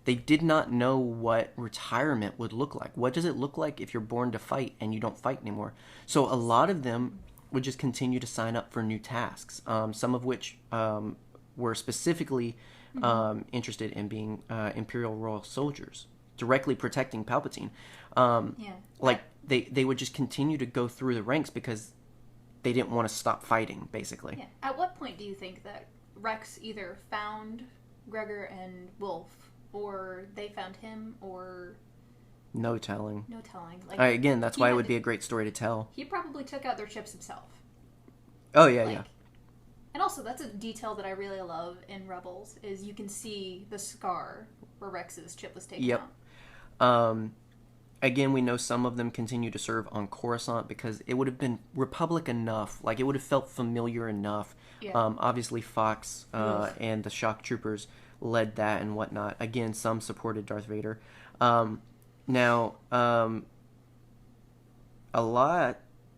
They did not know what retirement would look like. What does it look like if you're born to fight and you don't fight anymore? So a lot of them would just continue to sign up for new tasks, some of which were specifically interested in being Imperial Royal soldiers, directly protecting Palpatine. Yeah. Like, they would just continue to go through the ranks because they didn't want to stop fighting, basically. Yeah. At what point do you think that Rex either found Gregor and Wolf, or they found him, or No telling. no telling? Like, Again, that's he why it had would to- be a great story to tell. He probably took out their chips himself. Oh, yeah, Like, yeah. And also, that's a detail that I really love in Rebels, is you can see the scar where Rex's chip was taken Yep. out. Again, we know some of them continue to serve on Coruscant because it would have been Republic enough. Like, it would have felt familiar enough. Yeah. Obviously, Fox Oof. and the Shock Troopers led that and whatnot. Again, some supported Darth Vader.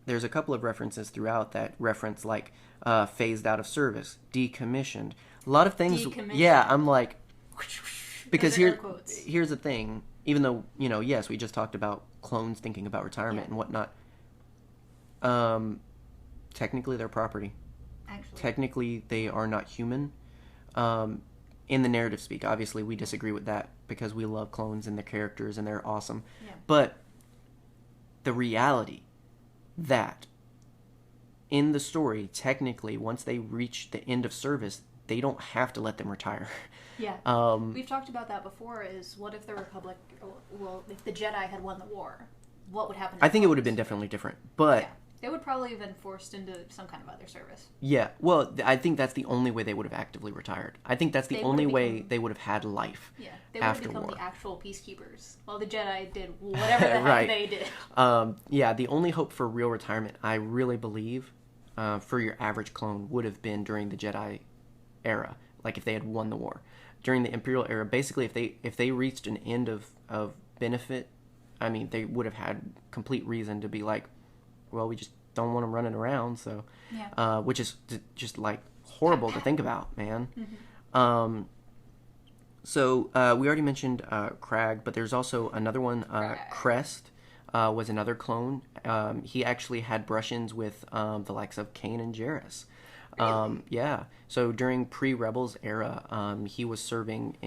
There's a couple of references throughout that reference, like phased out of service, decommissioned. A lot of things. Decommissioned. Yeah, I'm like, because Those are air quotes. here's the thing. Even though, yes, we just talked about clones thinking about retirement Yeah. and whatnot. Technically, they're property. Actually. Technically, they are not human. In the narrative speak, obviously, we disagree with that because we love clones and their characters and they're awesome. Yeah. But the reality that in the story, technically, once they reach the end of service, they don't have to let them retire. Yeah. We've talked about that before, is what if the Republic, well, if the Jedi had won the war, what would happen to I think it would have clones? been definitely different. But Yeah. They would probably have been forced into some kind of other service. yeah, well, I think that's the only way they would have actively retired. I think that's the They only would have way become- they would have had life. Yeah. They would have After become war. the actual peacekeepers, while the Jedi did whatever the heck Right. they did. Yeah, the only hope for real retirement, I really believe, for your average clone would have been during the Jedi era, like if they had won the war. During the Imperial era, basically, if they reached an end of benefit, I mean, they would have had complete reason to be like, well, we just don't want them running around, so, Yeah. which is just like horrible to think about, man. Mm-hmm. So we already mentioned Crag, but there's also another one. Crest was another clone. He actually had brush-ins with the likes of Kanan and Jarrus. Really? Yeah. So during pre-Rebels era, he was serving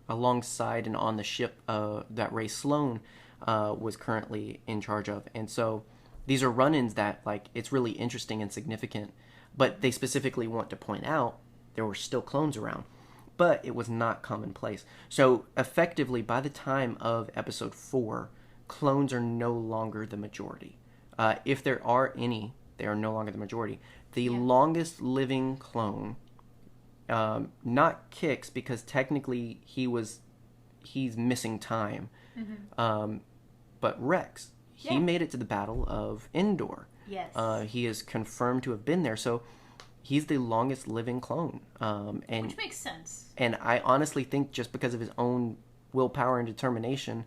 alongside and on the ship that Ray Sloan was currently in charge of. And so these are run-ins that, like, it's really interesting and significant. But they specifically want to point out there were still clones around. But it was not commonplace. So effectively, by the time of Episode 4, clones are no longer the majority. If there are any, they are no longer the majority. The longest living clone, not Kix, because technically he's missing time, but Rex. He made it to the Battle of Endor. Yes. He is confirmed to have been there. So he's the longest living clone. And which makes sense. And I honestly think just because of his own willpower and determination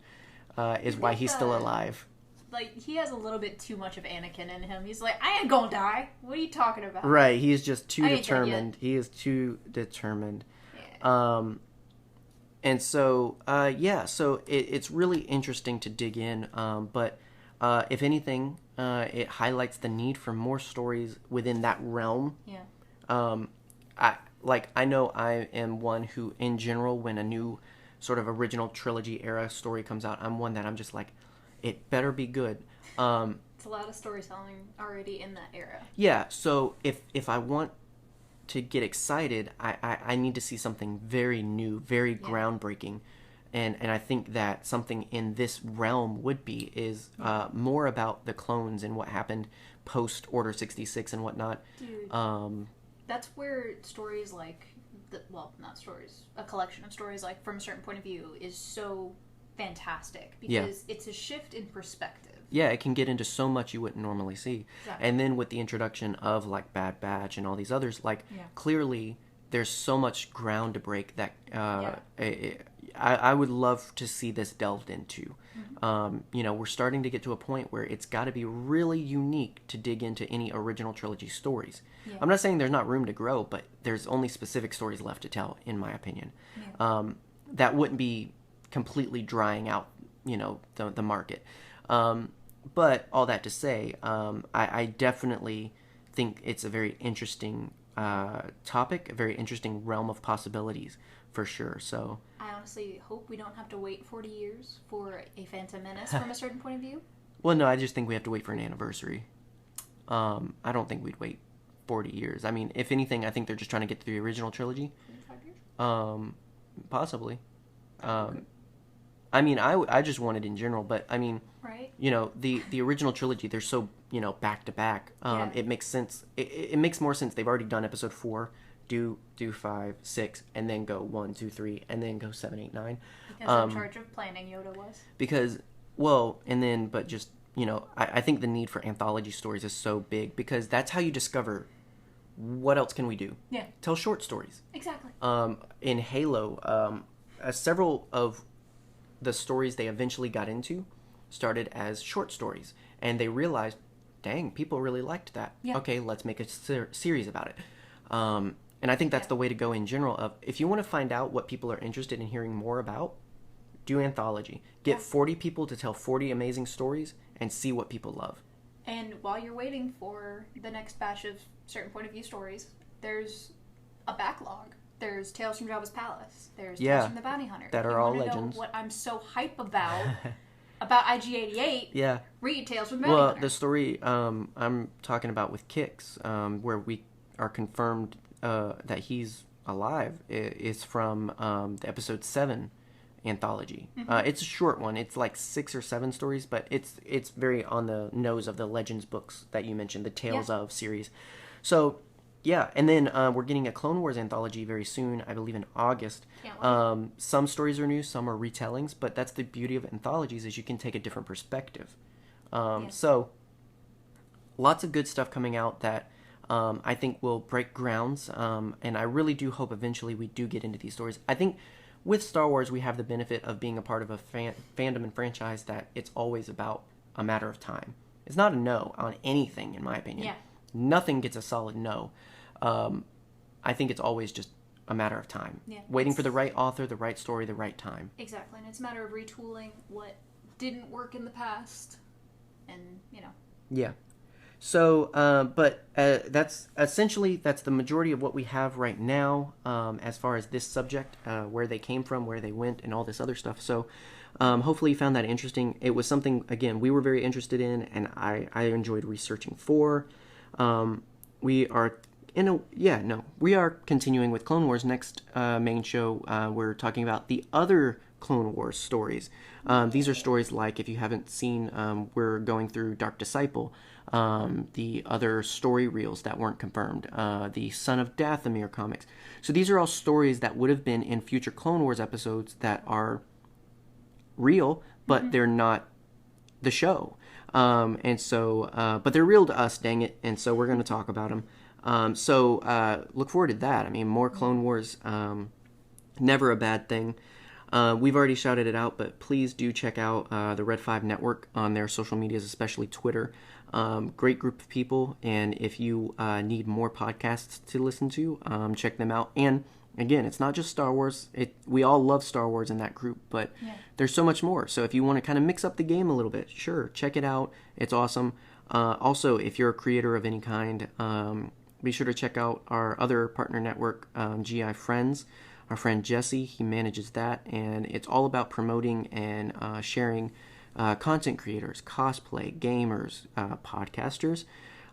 is why he's still alive. Like, he has a little bit too much of Anakin in him. He's like, I ain't gonna die. What are you talking about? Right, he's just too determined. He is too determined. Yeah. And so, so it's really interesting to dig in. But if anything, it highlights the need for more stories within that realm. Yeah. I know I am one who, in general, when a new sort of original trilogy era story comes out, I'm one that I'm just like, it better be good. It's a lot of storytelling already in that era. Yeah, so if I want to get excited, I need to see something very new, very groundbreaking. And I think that something in this realm would be is more about the clones and what happened post Order 66 and whatnot. Dude, that's where stories like, not stories, a collection of stories like From a Certain Point of View is so fantastic because it's a shift in perspective. Yeah, it can get into so much you wouldn't normally see. Exactly. And then with the introduction of like Bad Batch and all these others, clearly there's so much ground to break that I would love to see this delved into. Mm-hmm. We're starting to get to a point where it's got to be really unique to dig into any original trilogy stories. Yeah. I'm not saying there's not room to grow, but there's only specific stories left to tell, in my opinion. Yeah. That wouldn't be completely drying out, the market. But all that to say, I definitely think it's a very interesting topic, a very interesting realm of possibilities, for sure. So I honestly hope we don't have to wait 40 years for a Phantom Menace from a certain point of view. Well, no, I just think we have to wait for an anniversary. I don't think we'd wait 40 years. I mean, if anything, I think they're just trying to get through the original trilogy. 25 years? Possibly. I mean, I just want it in general, but I mean, right? The original trilogy, they're so, back to back. It makes sense. It makes more sense. They've already done episode 4, do 5, 6, and then go 1, 2, 3, and then go 7, 8, 9. Because in charge of planning Yoda was. I think the need for anthology stories is so big because that's how you discover what else can we do. Yeah. Tell short stories. Exactly. In Halo, several of the stories they eventually got into started as short stories, and they realized, dang, people really liked that. Yeah. Okay, let's make a series about it. And I think that's the way to go in general. Of if you want to find out what people are interested in hearing more about, do anthology. Get 40 people to tell 40 amazing stories and see what people love. And while you're waiting for the next batch of certain point of view stories, there's a backlog. There's Tales from Jabba's Palace. There's Tales from the Bounty Hunter. That are all legends. Know what I'm so hype about IG-88. Yeah. Read Tales from the Bounty Hunter. Well, the story I'm talking about with Kix, where we are confirmed that he's alive, is from the episode 7 anthology. Mm-hmm. It's a short one. It's like 6 or 7 stories, but it's very on the nose of the Legends books that you mentioned, the Tales of series. So. Yeah, and then we're getting a Clone Wars anthology very soon, I believe in August. Some stories are new, some are retellings, but that's the beauty of anthologies is you can take a different perspective. So, lots of good stuff coming out that I think will break grounds, and I really do hope eventually we do get into these stories. I think with Star Wars, we have the benefit of being a part of a fandom and franchise that it's always about a matter of time. It's not a no on anything, in my opinion. Yeah. Nothing gets a solid no. I think it's always just a matter of time. Yeah, waiting for the right author, the right story, the right time. Exactly. And it's a matter of retooling what didn't work in the past. And, Yeah. So, that's the majority of what we have right now as far as this subject, where they came from, where they went, and all this other stuff. So, hopefully you found that interesting. It was something, again, we were very interested in, and I enjoyed researching for. We are continuing with Clone Wars. Next main show, we're talking about the other Clone Wars stories. These are stories like, if you haven't seen, we're going through Dark Disciple, the other story reels that weren't confirmed, the Son of Dathomir comics. So these are all stories that would have been in future Clone Wars episodes that are real, but they're not the show. And so, but they're real to us, dang it. And so we're going to talk about them. So look forward to that. I mean, more Clone Wars, never a bad thing. We've already shouted it out, but please do check out the Red 5 Network on their social medias, especially Twitter. Great group of people, and if you need more podcasts to listen to, check them out. And again, it's not just Star Wars. We all love Star Wars in that group, but there's so much more. So if you want to kind of mix up the game a little bit, sure, check it out. It's awesome. Also, if you're a creator of any kind, be sure to check out our other partner network, GI Friends. Our friend Jesse, he manages that, and it's all about promoting and sharing content creators, cosplay, gamers, podcasters,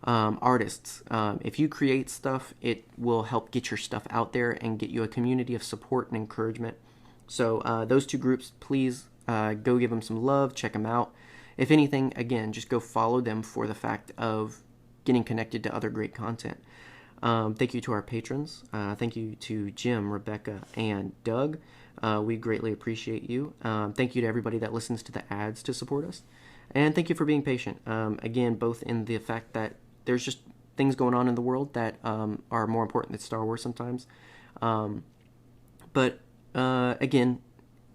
artists. If you create stuff, it will help get your stuff out there and get you a community of support and encouragement. So those two groups, please go give them some love, check them out. If anything, again, just go follow them for the fact of getting connected to other great content. Thank you to our patrons. Thank you to Jim, Rebecca, and Doug. We greatly appreciate you. Thank you to everybody that listens to the ads to support us. And thank you for being patient. Again, both in the fact that there's just things going on in the world that are more important than Star Wars sometimes. But again,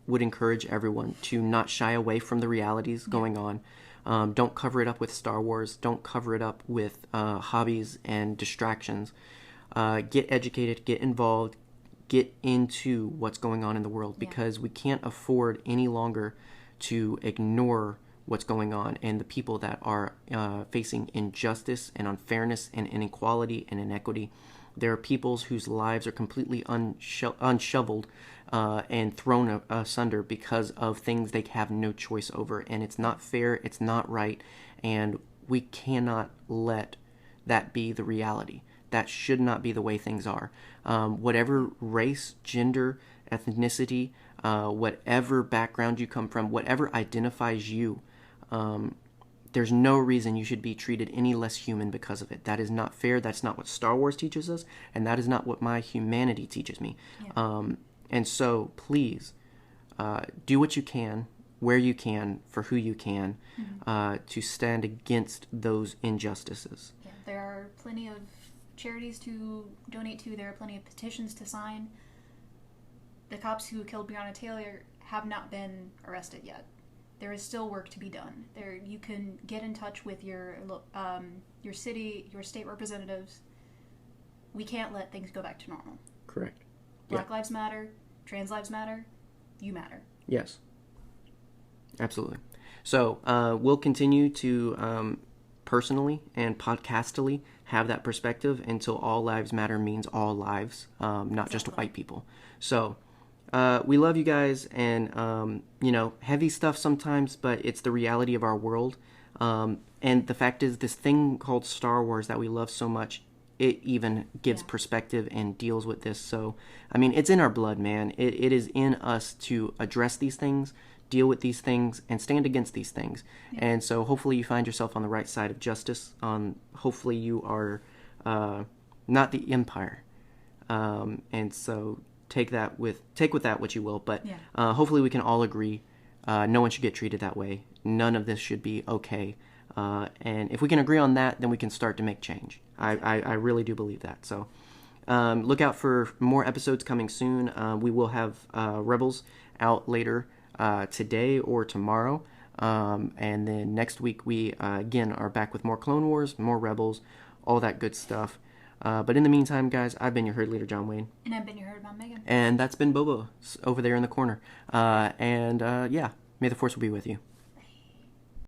would encourage everyone to not shy away from the realities going on. Don't cover it up with Star Wars. Don't cover it up with hobbies and distractions. Get educated, get involved, get into what's going on in the world, because we can't afford any longer to ignore what's going on and the people that are facing injustice and unfairness and inequality and inequity. There are peoples whose lives are completely unshoveled and thrown asunder because of things they have no choice over. And it's not fair, it's not right, and we cannot let that be the reality. That should not be the way things are. Whatever race, gender, ethnicity, whatever background you come from, whatever identifies you, there's no reason you should be treated any less human because of it. That is not fair. That's not what Star Wars teaches us, and that is not what my humanity teaches me. And so, please, do what you can, where you can, for who you can, to stand against those injustices. Yeah, there are plenty of charities to donate to. There are plenty of petitions to sign. The cops who killed Breonna Taylor have not been arrested yet. There is still work to be done. There, you can get in touch with your city, your state representatives. We can't let things go back to normal. Correct. Black Lives Matter, trans lives matter, you matter. Yes. Absolutely. So we'll continue to personally and podcastily have that perspective until all lives matter means all lives, not just white people. So we love you guys, and heavy stuff sometimes, but it's the reality of our world. And the fact is, this thing called Star Wars that we love so much, it even gives perspective and deals with this. So, I mean, it's in our blood, man. It is in us to address these things, deal with these things, and stand against these things. Yeah. And so hopefully you find yourself on the right side of justice. Hopefully you are not the empire. And so take with that what you will. But hopefully we can all agree no one should get treated that way. None of this should be okay. And if we can agree on that, then we can start to make change. I really do believe that. So look out for more episodes coming soon. We will have Rebels out later today or tomorrow. And then next week we, again, are back with more Clone Wars, more Rebels, all that good stuff. But in the meantime, guys, I've been your herd leader, John Wayne. And I've been your herd mom, Megan. And that's been Bobo over there in the corner. May the Force be with you.